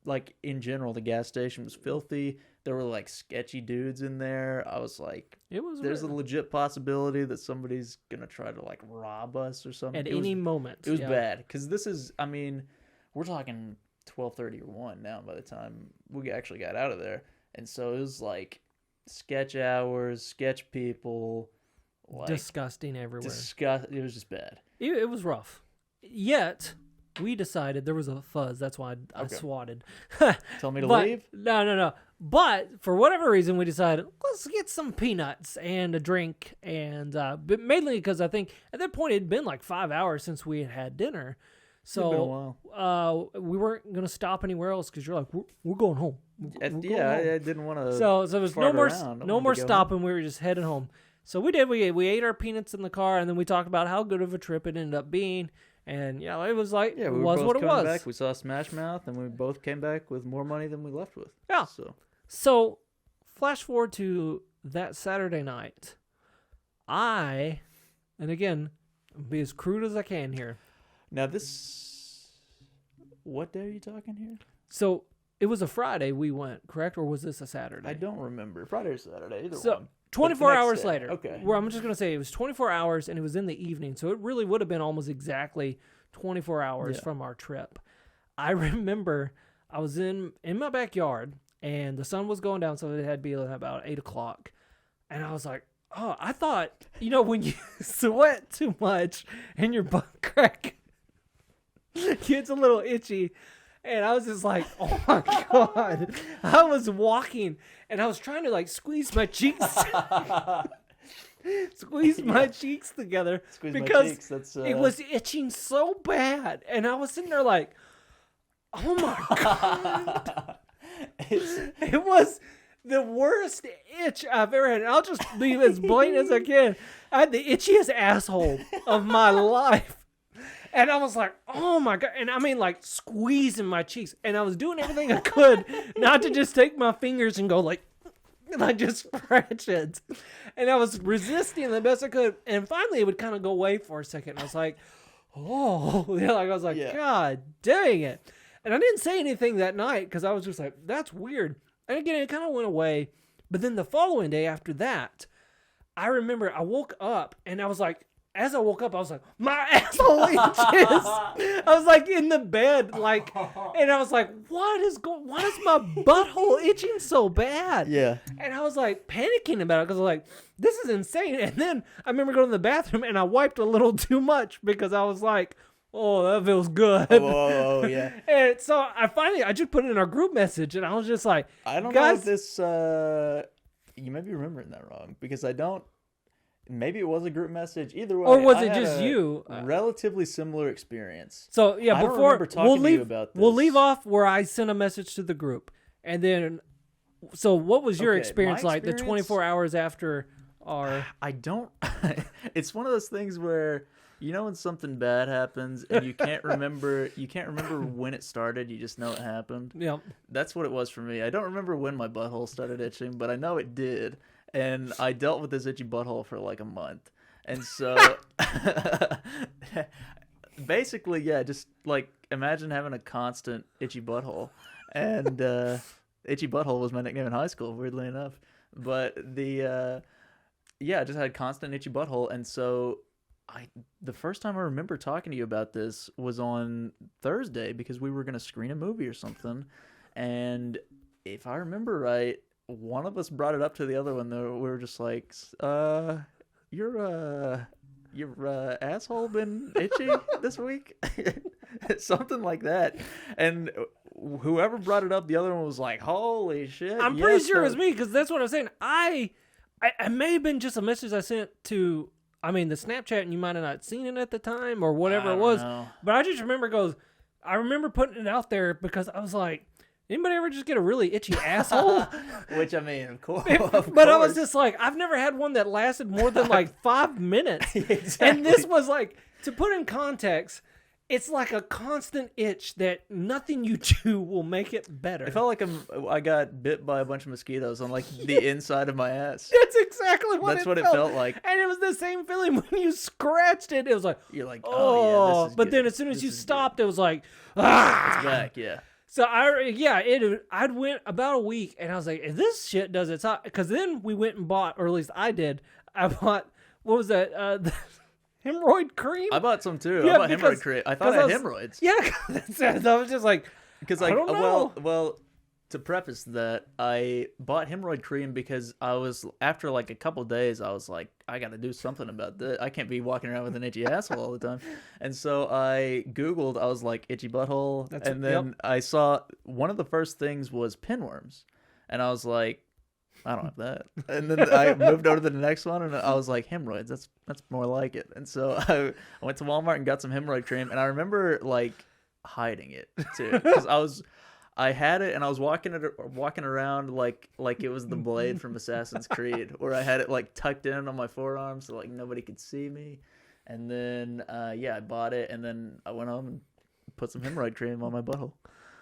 like in general, the gas station was filthy. There were like sketchy dudes in there. I was like, there's a legit possibility that somebody's going to try to like rob us or something. At any moment. It was bad. Because this is, I mean, we're talking 12:30 or 1 now by the time we actually got out of there. And so it was like sketch hours, sketch people. Like, disgusting everywhere. It was just bad. It was rough. Yet, we decided there was a fuzz. That's why I swatted. Tell me to leave? No. But for whatever reason, we decided, let's get some peanuts and a drink. And but mainly because I think at that point it had been like 5 hours since we had had dinner. So been a while. We weren't going to stop anywhere else because you're like, we're going home. I didn't want to. So there was no more stopping. We were just heading home. So we did. We ate our peanuts in the car, and then we talked about how good of a trip it ended up being. And yeah, it was like it was what it was. Back. We saw SmashMouth, and we both came back with more money than we left with. Yeah. So flash forward to that Saturday night. And again, be as crude as I can here. Now what day are you talking here? So it was a Friday we went, correct? Or was this a Saturday? I don't remember. Friday or Saturday, either one. 24 hours later. Okay. Where I'm just going to say it was 24 hours and it was in the evening. So it really would have been almost exactly 24 hours from our trip. I remember I was in my backyard and the sun was going down. So it had to be about 8 o'clock. And I was like, oh, I thought, when you sweat too much and your butt crack gets a little itchy. And I was just like, oh my God. I was walking and I was trying to like squeeze my cheeks. My cheeks together. Because it was itching so bad. And I was sitting there like, oh my God. It was the worst itch I've ever had. And I'll just be as blatant as I can. I had the itchiest asshole of my life. And I was like, oh my God. And I mean, like, squeezing my cheeks. And I was doing everything I could not to just take my fingers and go like just scratch it. And I was resisting the best I could. And finally, it would kind of go away for a second. I was like, oh. I was like, God dang it. And I didn't say anything that night because I was just like, that's weird. And again, it kind of went away. But then the following day after that, I remember I woke up and I was like, as I woke up, I was like, my asshole itches. I was like in the bed, and I was like, why is my butthole itching so bad? Yeah. And I was like panicking about it because I was like, this is insane. And then I remember going to the bathroom and I wiped a little too much because I was like, oh, that feels good. Whoa, yeah. And so I just put it in our group message, and I was just like, I don't know guys, if this. You may be remembering that wrong because I don't. Maybe it was a group message. Either way, or was I it had just a you? Relatively similar experience. So yeah, I don't before remember talking to you about this. we'll leave off where I sent a message to the group, and then. So what was your Okay, experience my like? The experience- 24 hours after our. I don't. It's one of those things where when something bad happens and you can't remember. You can't remember when it started. You just know it happened. Yeah. That's what it was for me. I don't remember when my butthole started itching, but I know it did. And I dealt with this itchy butthole for like a month. And so basically, yeah, just like imagine having a constant itchy butthole. And itchy butthole was my nickname in high school, weirdly enough. But I just had constant itchy butthole. And so the first time I remember talking to you about this was on Thursday because we were going to screen a movie or something. And if I remember right, one of us brought it up to the other one. Though we were just like, your asshole been itchy this week? Something like that. And whoever brought it up, the other one was like, holy shit. I'm pretty sure it was me because that's what I'm saying. I may have been just a message I sent to, the Snapchat, and you might have not seen it at the time or whatever it was. Know. But I just I remember putting it out there because I was like, anybody ever just get a really itchy asshole? Which, of course. But I was just like, I've never had one that lasted more than like 5 minutes. Exactly. And this was like, to put in context, it's like a constant itch that nothing you do will make it better. It felt like I got bit by a bunch of mosquitoes on like the inside of my ass. That's exactly what That's it what felt. it felt like. And it was the same feeling when you scratched it. It was like, You're like, oh, yeah, this is but good. then as soon as This you is stopped, it was like, good. It's back, yeah. So I'd went about a week, and I was like, if this shit does its because then we went and bought, or at least I did. I bought, what was that? The hemorrhoid cream. I bought some too. Yeah, I bought because- hemorrhoid cream. I thought I had hemorrhoids. Yeah, I was just like, Because I don't know. well, to preface that, I bought hemorrhoid cream because I was after like a couple days, I was like, I got to do something about this. I can't be walking around with an itchy asshole all the time. And so I Googled. I was like itchy butthole, and then I saw one of the first things was pinworms, and I was like, I don't have that. And then I moved over to the next one, and I was like, hemorrhoids. That's more like it. And so I went to Walmart and got some hemorrhoid cream, and I remember like hiding it too because I had it and I was walking around like it was the blade from Assassin's Creed, where I had it like tucked in on my forearm so like nobody could see me. And then I bought it, and then I went home and put some hemorrhoid cream on my butthole.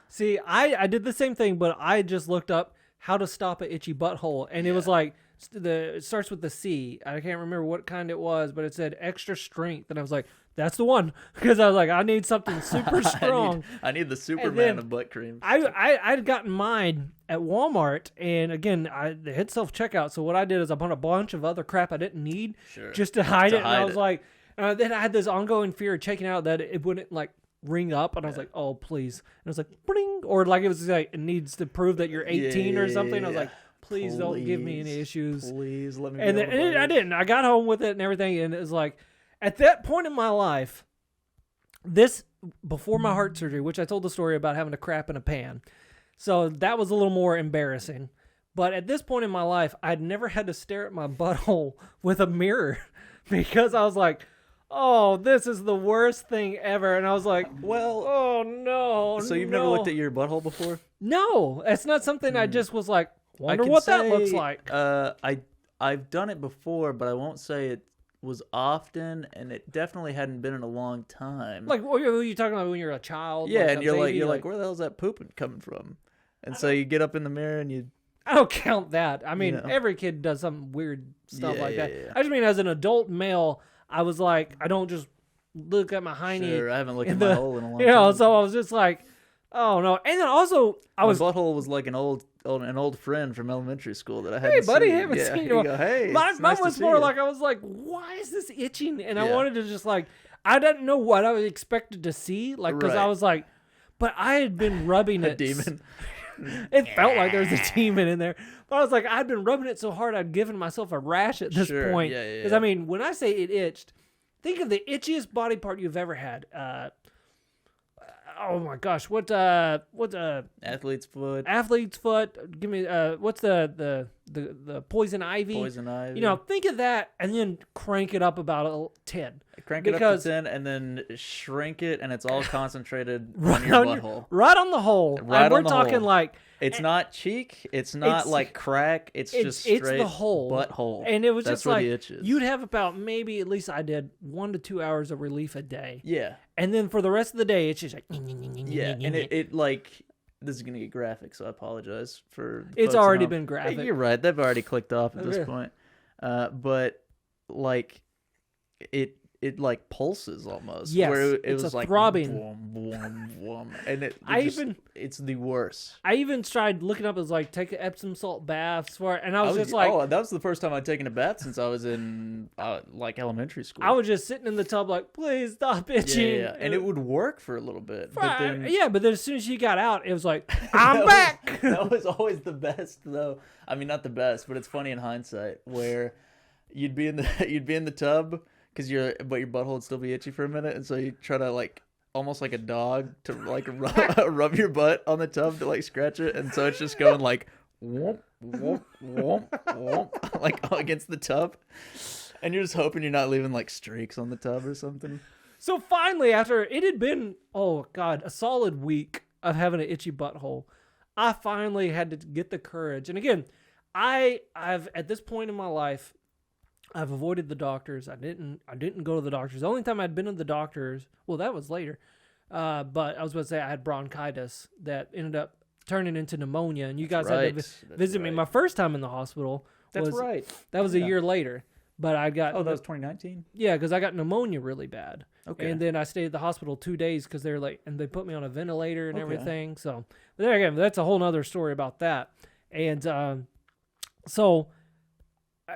see, I did the same thing, but I just looked up how to stop an itchy butthole, and it was like it starts with the C. I can't remember what kind it was, but it said extra strength, and I was like, that's the one, because I was like, I need something super strong. I need the Superman then of butt cream. I'd gotten mine at Walmart, and again, they had self-checkout, so what I did is I bought a bunch of other crap I didn't need just to hide it, and I was like, then I had this ongoing fear of checking out that it wouldn't like ring up, and I was like, oh, please. And it was like, bling, or like it was like, it needs to prove that you're 18 or something. I was like, please don't give me any issues. Please let me And then I didn't. I got home with it and everything, and it was like, at that point in my life, this, before my heart surgery, which I told the story about having to crap in a pan. So that was a little more embarrassing. But at this point in my life, I'd never had to stare at my butthole with a mirror because I was like, oh, this is the worst thing ever. And I was like, well, oh, no. so you've never looked at your butthole before? No, it's not something I just was like, wonder I can what that say, looks like. I've done it before, but I won't say it was often, and it definitely hadn't been in a long time. Like, what are you talking about when you're a child? yeah, like and a you're baby? like, where the hell's that pooping coming from? And so you get up in the mirror and you. I don't count that. I mean, You know. every kid does some weird stuff Yeah, like that. yeah. I just mean as an adult male, I was like, I don't just look at my hiney. Sure, I haven't looked in at the- my hole in a long You know, time. so I was just like, oh no. And then also, I My was, butthole was like an old friend from elementary school that I hadn't hey buddy, seen. haven't Yeah, seen here you. you go. Hey, Mine it's nice to was see more you. like, I was like, why is this itching? And I Yeah. wanted to just like, I didn't know what I was expected to see, like, because I Right. was like, but I had been rubbing a it. demon. It felt like there was a demon in there. But I was like, I'd been rubbing it so hard, I'd given myself a rash at this Sure, point. yeah, yeah, Because, yeah. I mean, when I say it itched, think of the itchiest body part you've ever had. oh my gosh, what Athlete's foot. athlete's foot? Give me what's the poison ivy? Poison ivy. You know, think of that and then crank it up about a 10. Crank it up because- to 10 and then shrink it, and it's all concentrated Right on your on butthole. right on the hole. Right and we're on the talking hole. like It's not cheek. It's not It's- like crack. It's just straight it's the hole. butthole. And it was That's just where like the itch is. you'd have about maybe at least I did 1 to 2 hours of relief a day. Yeah. And then for the rest of the day it's just like Yeah. And it like, this is going to get graphic, so I apologize for the It's folks at already home. been graphic. You're right. They've already clicked off at Yeah. this point. But like it like pulses almost. Yes, Where it it's was a like throbbing. Boom, boom, boom, and it's the worst. I even tried looking up. It was like take an Epsom salt bath, and I was just like, oh, that was the first time I'd taken a bath since I was in like elementary school. I was just sitting in the tub like, please stop itching. yeah, and it would work for a little bit, but then but then as soon as she got out, it was like, I'm back. That was always the best, though. I mean, not the best, but it's funny in hindsight where you'd be in the tub but your butthole would still be itchy for a minute, and so you try to like almost like a dog to like rub your butt on the tub to like scratch it, and so it's just going like whoomp whoomp whoomp whoomp like against the tub, and you're just hoping you're not leaving like streaks on the tub or something. So finally, after it had been, oh God, a solid week of having an itchy butthole, I finally had to get the courage. And again, I've at this point in my life, I've avoided the doctors. I didn't go to the doctors. The only time I'd been to the doctors, well, that was later. But I was going to say I had bronchitis that ended up turning into pneumonia, and you guys had to visit me. My first time in the hospital. That's right. That was a year later. But I got. Oh, that was 2019. Yeah, because I got pneumonia really bad. Okay. And then I stayed at the hospital 2 days because they're like, and they put me on a ventilator and Okay. everything. So, but there again, that's a whole nother story about that. And so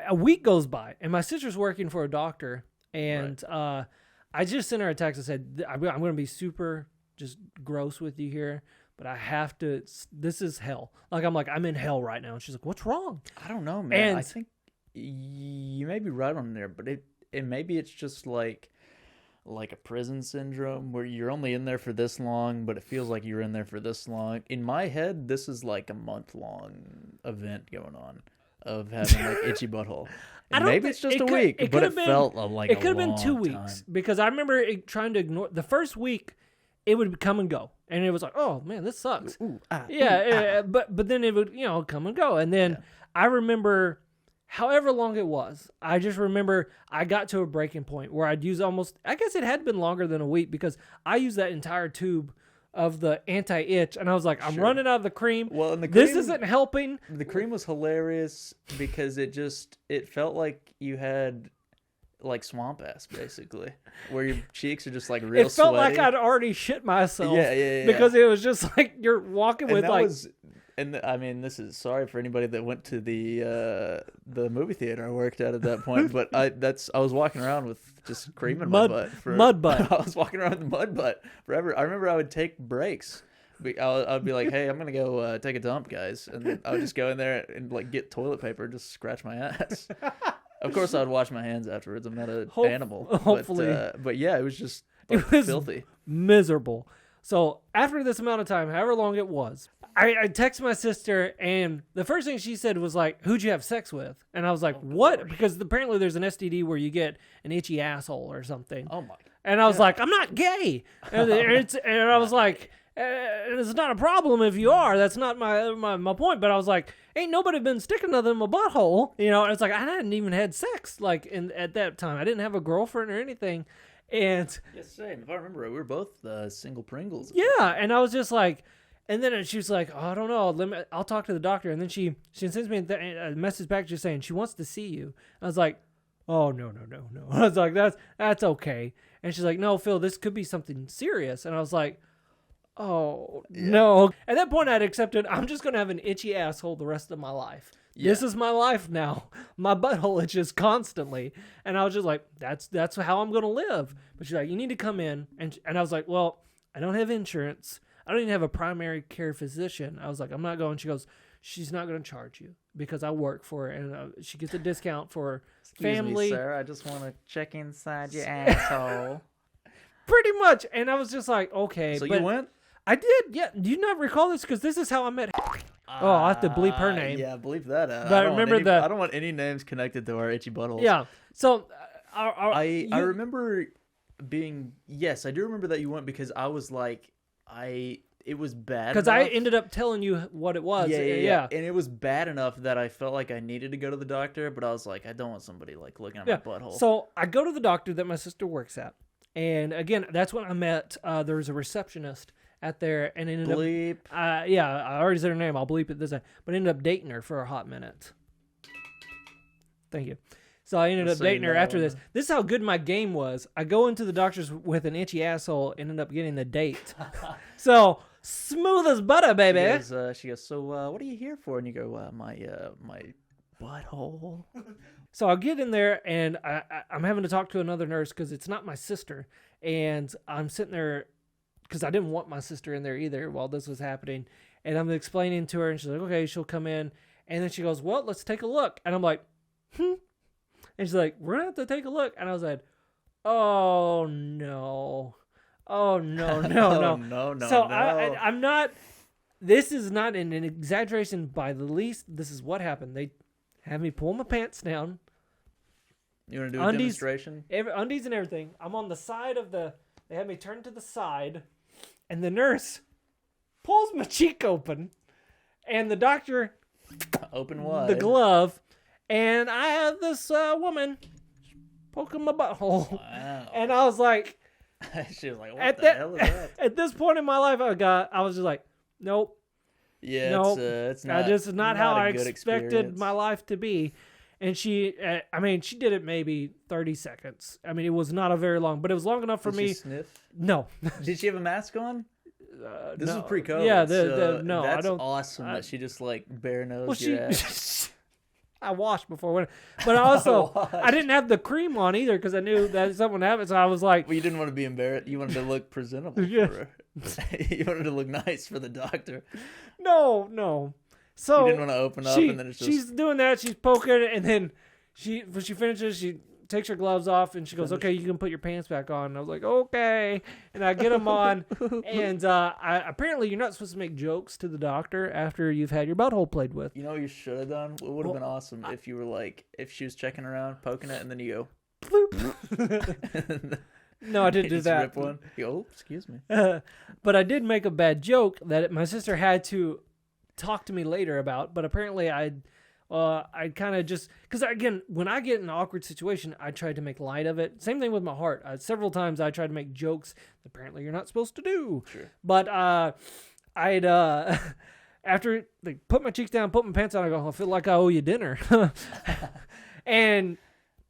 a week goes by, and my sister's working for a doctor, and I just sent her a text and said, I'm going to be super just gross with you here, but I have to. This is hell. I'm in hell right now. And she's like, what's wrong? I don't know, man. And- I think you may be right on there, but maybe it's just like a prison syndrome where you're only in there for this long, but it feels like you're in there for this long. In my head, this is like a month-long event going on of having like itchy butthole. I And don't maybe thi- it's just it a could- week, it but could it have been- felt like It could have been long 2 weeks time. because I remember trying to ignore the first week. It would come and go, and it was like, oh man, this sucks. But then it would come and go, and then I remember however long it was. I just remember I got to a breaking point where I'd use almost. I guess it had been longer than a week because I used that entire tube of the anti-itch, and I was like, I'm running out of the cream. Well, and the this cream- isn't helping. The cream was hilarious because it felt like you had like swamp ass basically, where your cheeks are just like real It felt sweaty. like I'd already shit myself. Yeah. Because it was just like you're walking And with that like. I mean, this is sorry for anybody that went to the movie theater I worked at that point, but I was walking around with just cream in my butt. Mud butt. I was walking around with mud butt forever. I remember I would take breaks. I'd be like, hey, I'm gonna go take a dump, guys, and I would just go in there and like get toilet paper, just scratch my ass. Of course, I would wash my hands afterwards. I'm not an animal. Hopefully. but yeah, it was just like, It was filthy. miserable. So after this amount of time, however long it was, I text my sister, and the first thing she said was like, who'd you have sex with? And I was like, what? Because apparently there's an STD where you get an itchy asshole or something. Oh my. And I was like, I'm not gay. And I was like, it's not a problem if you are. That's not my point. But I was like, ain't nobody been sticking nothing in my butthole. And it's like, I hadn't even had sex at that time. I didn't have a girlfriend or anything. And Yes, same. If I remember right, we were both single Pringles. yeah, and I was just like, and then she was like, oh, I don't know, I'll talk to the doctor. And then she sends me a message back just saying she wants to see you. I was like, oh, no. I was like, that's okay. And she's like, no, Phil, this could be something serious. And I was like, oh, no. At that point, I'd accepted I'm just going to have an itchy asshole the rest of my life. Yeah. This is my life now. My butthole itches constantly. And I was just like, that's how I'm going to live. But she's like, you need to come in. And I was like, well, I don't have insurance. I don't even have a primary care physician. I was like, I'm not going. She goes, she's not going to charge you because I work for her. And she gets a discount for family. Excuse me, sir. I just want to check inside your asshole. Pretty much. And I was just like, okay. So but you went? I did. Yeah. Do you not recall this? Because this is how I met. Oh, I'll have to bleep her name. Yeah, bleep that out. But I remember that. I don't want any names connected to our itchy buttholes. Yeah. So I remember being yes, I do remember that you went because I was like it was bad because I ended up telling you what it was. Yeah. And it was bad enough that I felt like I needed to go to the doctor, but I was like, I don't want somebody like looking at my butthole. So I go to the doctor that my sister works at, and again, that's when I met. There was a receptionist at there, and ended bleep. up. Yeah, I already said her name. I'll bleep it this time, but ended up dating her for a hot minute. Thank you. So I ended up dating her after this. This is how good my game was. I go into the doctor's with an itchy asshole, ended up getting the date. So smooth as butter, baby. She goes, so what are you here for? And you go, my butthole. So I'll get in there, and I'm having to talk to another nurse because it's not my sister. And I'm sitting there because I didn't want my sister in there either while this was happening. And I'm explaining to her, and she's like, okay, she'll come in. And then she goes, well, let's take a look. And I'm like, And she's like, we're going to have to take a look. And I was like, oh, no. Oh, no, no, no. No. I'm not, this is not an exaggeration by the least. This is what happened. They had me pull my pants down. You want to do a demonstration? Undies and everything. I'm on the side of they had me turn to the side. And the nurse pulls my cheek open. And the doctor, open wide. The glove. And I have this woman poking my butthole. Wow. And I was like, she was like, what the hell is that? At this point in my life, I was just like, nope. Yeah, nope. It's not. This is not how I expected experience. my life to be. And she did it maybe 30 seconds. I mean, it was not a very long, but it was long enough for me. Did she sniff? No. Did she have a mask on? This was pre-COVID. Yeah, no, I that's don't. awesome that she just like bare nosed your ass. I washed before, but also I didn't have the cream on either because I knew that something happened. So I was like, well, you didn't want to be embarrassed. You wanted to look presentable. Yeah. For her. You wanted to look nice for the doctor. No. So you didn't want to open up, and then it's just she's doing that. She's poking, and then when she finishes, she takes her gloves off, and she goes, "Okay, you can put your pants back on." And I was like, "Okay," and I get them on, and apparently you're not supposed to make jokes to the doctor after you've had your butthole played with. You know what you should have done? It would have been awesome if you were like, if she was checking around, poking it, and then you go. No, I didn't do that. Rip one. You go, oh, excuse me. But I did make a bad joke that my sister had to talk to me later about. But apparently I kind of just, because again, when I get in an awkward situation, I try to make light of it. Same thing with my heart. Several times I tried to make jokes that apparently you're not supposed to do. Sure. But I'd after they put my cheeks down, put my pants on, I go, I feel like I owe you dinner. And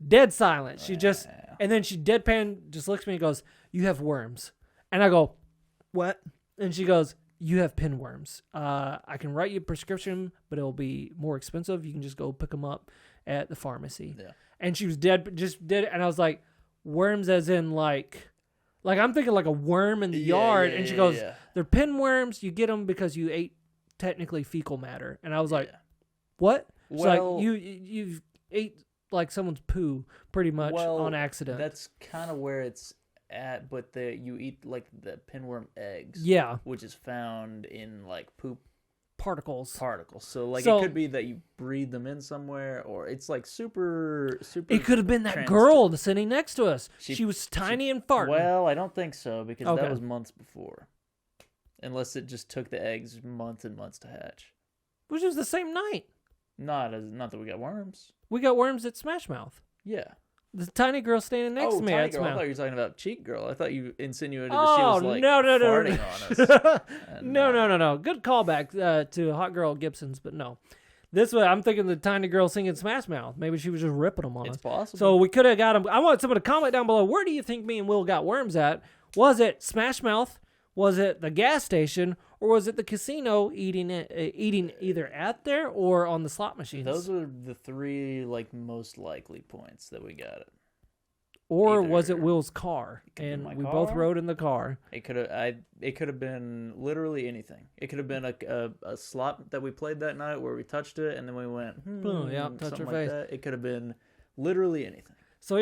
dead silent. She just, and then she deadpan just looks at me and goes, you have worms. And I go, what? And she goes, you have pinworms. I can write you a prescription, but it'll be more expensive. You can just go pick them up at the pharmacy. Yeah. And she was just dead. And I was like, worms as in like I'm thinking like a worm in the yard. And she goes, they're pinworms. You get them because you ate technically fecal matter. And I was like, what? She's well, like, you ate like someone's poo pretty much on accident. That's kind of where it's at, but you eat like the pinworm eggs, which is found in like poop particles. So it could be that you breathe them in somewhere, or it's like super. It could have been that girl sitting next to us. She was tiny and farting. Well, I don't think so because that was months before, unless it just took the eggs months and months to hatch. Which was the same night. Not that we got worms. We got worms at SmashMouth. Yeah. The tiny girl standing next to me at girl. SmashMouth. I thought you were talking about Cheek Girl. I thought you insinuated that she was like farting on us. No. Good callback to Hot Girl Gibson's, but no. This way, I'm thinking the tiny girl singing SmashMouth. Maybe she was just ripping them on us. It's possible. So we could have got them. I want someone to comment down below. Where do you think me and Will got worms at? Was it SmashMouth? Was it the gas station? Or was it the casino eating either at there or on the slot machines? Those are the three most likely points that we got it. Or was it Will's car? And we both rode in the car. It could have been literally anything. It could have been a slot that we played that night where we touched it and then we went, touch your like face. That. It could have been literally anything. So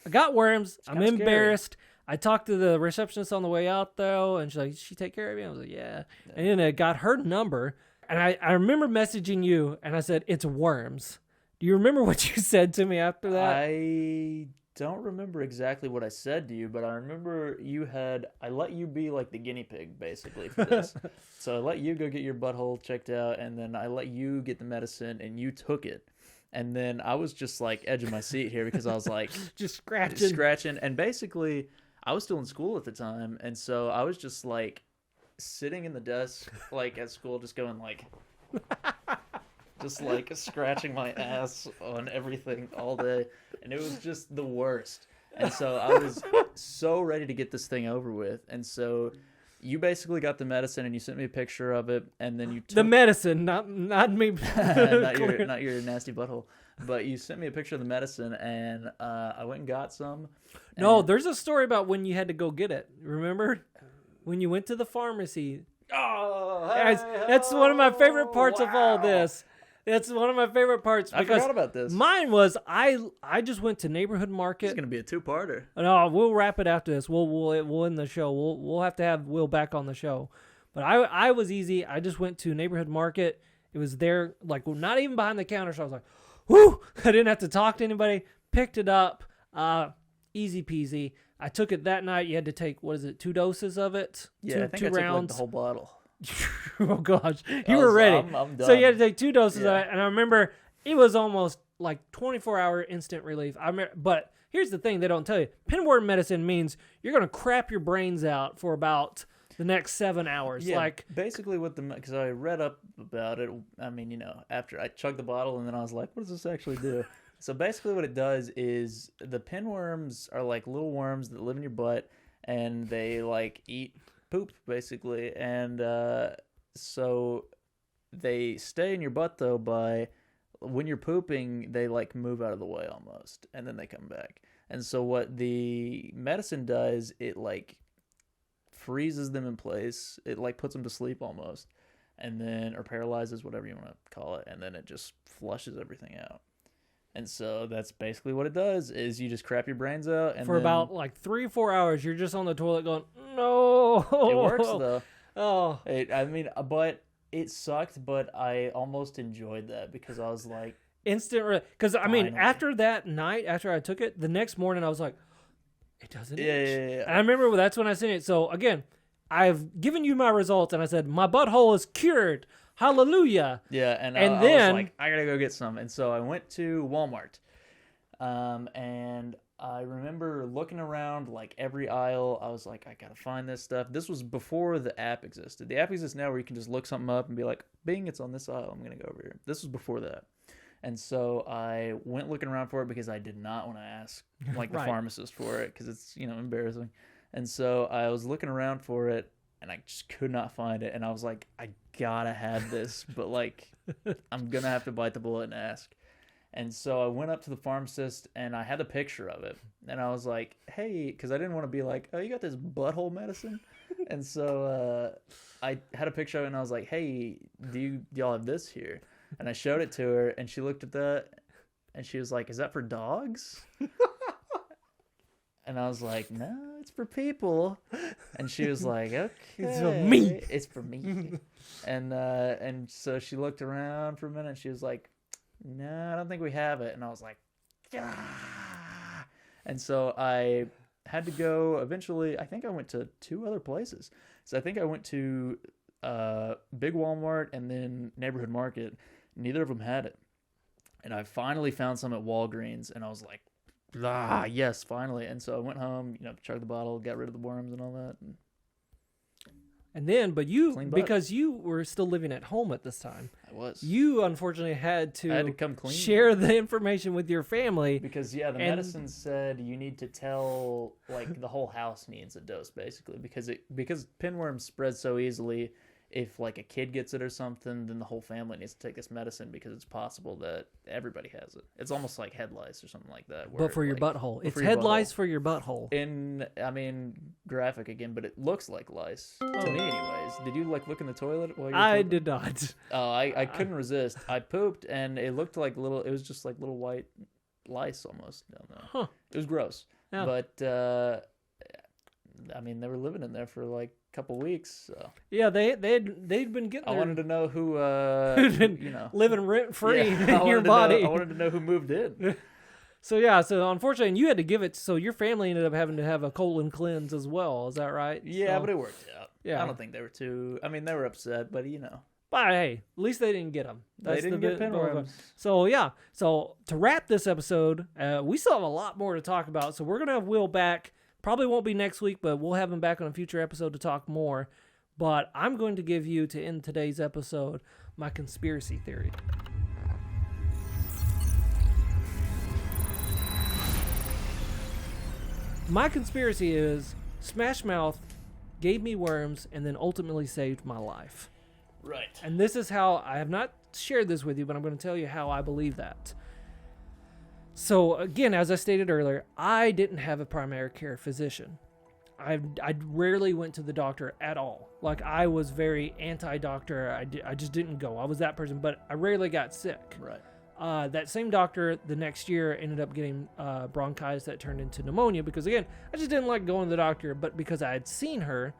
I got worms. I'm embarrassed. I talked to the receptionist on the way out, though, and she's like, she take care of you? I was like, yeah. And then I got her number, and I remember messaging you, and I said, it's worms. Do you remember what you said to me after that? I don't remember exactly what I said to you, but I remember I let you be like the guinea pig, basically, for this. So I let you go get your butthole checked out, and then I let you get the medicine, and you took it. And then I was just like edge of my seat here because I was like just scratching. And basically I was still in school at the time. And so I was just like sitting in the desk, like at school, just going like, just like scratching my ass on everything all day. And it was just the worst. And so I was so ready to get this thing over with. And so you basically got the medicine and you sent me a picture of it, and then you took the medicine, not me. not your nasty butthole, but you sent me a picture of the medicine, and I went and got some. No, there's a story about when you had to go get it. Remember when you went to the pharmacy? Oh, Guys, that's one of my favorite parts of all this. That's one of my favorite parts. I forgot about this. Mine was I just went to neighborhood market. It's gonna be a two-parter. No, we'll wrap it after this. We'll end the show. We'll have to have Will back on the show. But I was easy. I just went to neighborhood market. It was there, like not even behind the counter. So I was like, whoo! I didn't have to talk to anybody. Picked it up. Easy peasy. I took it that night. You had to take 2 doses of it? Yeah, I think I took like the whole bottle. Oh gosh, you were ready. I'm done. So you had to take 2 doses of it, and I remember it was almost like 24-hour instant relief. But here's the thing they don't tell you: pinworm medicine means you're gonna crap your brains out for about the next 7 hours. Yeah, like basically because I read up about it. I mean, after I chugged the bottle, and then I was like, what does this actually do? So basically what it does is the pinworms are like little worms that live in your butt, and they like eat poop basically, and so they stay in your butt though by when you're pooping they like move out of the way almost, and then they come back. And so what the medicine does, it like freezes them in place, it like puts them to sleep almost, and then or paralyzes, whatever you want to call it, and then it just flushes everything out. And so that's basically what it does, is you just crap your brains out. And for then, about like 3 or 4 hours, you're just on the toilet going, no. It works though. Oh. But it sucked, but I almost enjoyed that because I was like... Because, Finally. after that night, after I took it, the next morning I was like, it doesn't itch. Yeah. And I remember that's when I sent it. So, again, I've given you my results, and I said, my butthole is cured. Hallelujah. Yeah, and then I was like, I gotta go get some. And so I went to Walmart. And I remember looking around like every aisle. I was like, I gotta find this stuff. This was before the app existed. The app exists now where you can just look something up and be like, bing, it's on this aisle. I'm gonna go over here. This was before that. And so I went looking around for it because I did not want to ask like the Right. pharmacist for it because it's, embarrassing. And so I was looking around for it, and I just could not find it. And I was like, I gotta have this, but like, I'm gonna have to bite the bullet and ask. And so I went up to the pharmacist, and I had a picture of it. And I was like, hey, because I didn't want to be like, oh, you got this butthole medicine? And so I had a picture of it, and I was like, hey, do y'all have this here? And I showed it to her, and she looked at that, and she was like, is that for dogs? And I was like, no, it's for people. And she was like, okay. It's for me. It's for me. And so she looked around for a minute, and she was like, no, I don't think we have it. And I was like, ah. And so I had to go eventually. I think I went to 2 other places. So I think I went to Big Walmart and then Neighborhood Market. Neither of them had it. And I finally found some at Walgreens, and I was like, yes, finally. And so I went home, chugged the bottle, got rid of the worms and all that. And then, but you, Clean butt. because you were still living at home at this time, I was. you unfortunately had I had to come clean. share the information with your family. Because, the medicine said you need to tell, like, the whole house needs a dose, basically. Because pinworms spread so easily, if, like, a kid gets it or something, then the whole family needs to take this medicine because it's possible that everybody has it. It's almost like head lice or something like that. But for your butthole. It's head lice for your butthole. Graphic again, but it looks like lice. To me, anyways. Did you, like, look in the toilet while you were I pooping? did not. Oh, I couldn't resist. I pooped, and it looked like it was just like little white lice almost down there. Huh. It was gross. Yeah. But I mean, they were living in there for like a couple weeks. So Yeah, they'd been getting I there. wanted to know who, Who'd been you know, living rent free Yeah, in your body. I wanted to know who moved in. So yeah, so unfortunately, and you had to give it. So your family ended up having to have a colon cleanse as well. Is that right? Yeah, So, but it worked out. Yeah. I don't think they were too. I mean, they were upset, but you know, but hey, at least they didn't get them. they didn't get pinworms. So yeah, so to wrap this episode, we still have a lot more to talk about. So we're gonna have Will back. Probably won't be next week, but we'll have him back on a future episode to talk more. But I'm going to give you, to end today's episode, my conspiracy theory. My conspiracy is SmashMouth gave me worms and then ultimately saved my life. Right. And this is how, I have not shared this with you, but I'm going to tell you how I believe that. So again, as I stated earlier, I didn't have a primary care physician. I rarely went to the doctor at all. Like, I was very anti-doctor. I just didn't go. I was that person, but I rarely got sick. Right. That same doctor the next year ended up getting bronchitis that turned into pneumonia because, again, I just didn't like going to the doctor, but because I had seen her,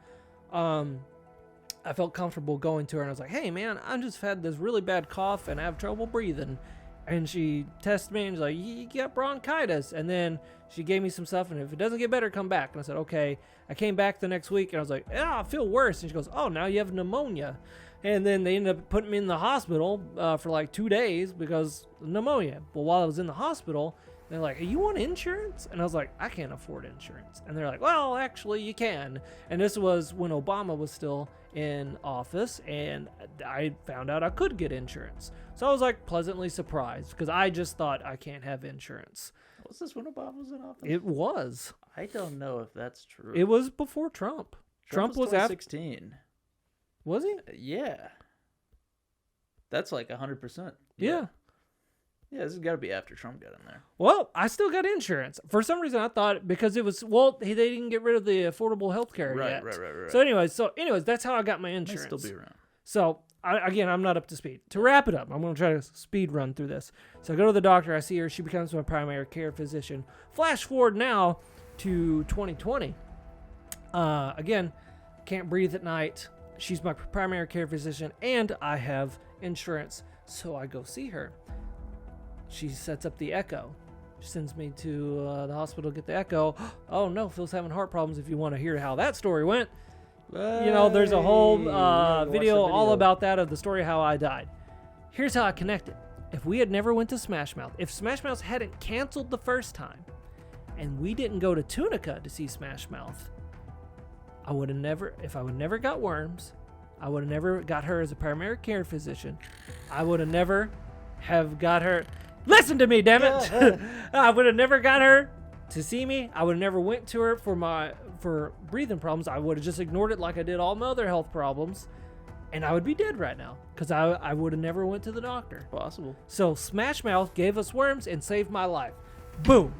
I felt comfortable going to her, and I was like, hey, man, I just had this really bad cough, and I have trouble breathing. And she tested me, and she's like, you got bronchitis. And then she gave me some stuff, and if it doesn't get better, come back. And I said, okay. I came back the next week, and I was like, I feel worse. And she goes, oh, now you have pneumonia. And then they ended up putting me in the hospital for like 2 days because of pneumonia. But while I was in the hospital, they're like, hey, you want insurance? And I was like, I can't afford insurance. And they're like, well, actually, you can. And this was when Obama was still in office, and I found out I could get insurance. So I was like pleasantly surprised because I just thought I can't have insurance. Was this when Obama was in office? It was. I don't know if that's true. It was before Trump. Trump was after. 2016. Was he? Yeah. That's like 100%. Yeah. Yeah, this has got to be after Trump got in there. Well, I still got insurance. For some reason, I thought because it was, well, they didn't get rid of the affordable health care yet. Right. So anyways, that's how I got my insurance. May still be around. So, again, I'm not up to speed. To wrap it up, I'm going to try to speed run through this. So I go to the doctor. I see her. She becomes my primary care physician. Flash forward now to 2020. Again, can't breathe at night. She's my primary care physician, and I have insurance. So I go see her. She sets up the echo. She sends me to the hospital to get the echo. Oh, no, Phil's having heart problems. If you want to hear how that story went. You know, there's a whole video all about that, of the story how I died. Here's how I connect it. If we had never went to SmashMouth, if SmashMouth hadn't canceled the first time, and we didn't go to Tunica to see SmashMouth, I would have never, if I would never got worms, I would have never got her as a primary care physician. I would have never have got her. Listen to me, damn it! I would have never got her to see me. I would have never went to her for breathing problems. I would have just ignored it like I did all my other health problems, and I would be dead right now because I would have never went to the doctor. Possible. So SmashMouth gave us worms and saved my life. Boom.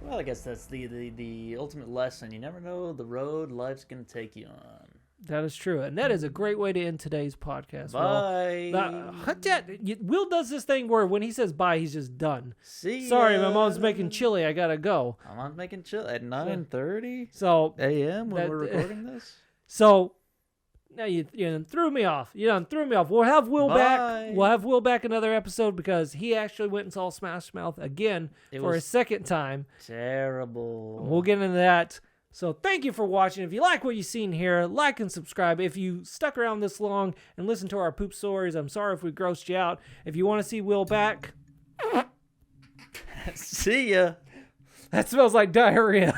Well, I guess that's the ultimate lesson. You never know the road life's going to take you on. That is true, and that is a great way to end today's podcast. Bye. Will does this thing where when he says bye, he's just done. See Sorry, ya. my mom's making chili. I gotta go. My mom's making chili at 9:30 So a.m. when we're recording this. So now you done threw me off. You done threw me off. We'll have Will back. We'll have Will back another episode because he actually went and saw SmashMouth again for a second time. Terrible. We'll get into that. So thank you for watching. If you like what you've seen here, like and subscribe. If you stuck around this long and listened to our poop stories, I'm sorry if we grossed you out. If you want to see Will back, see ya. That smells like diarrhea.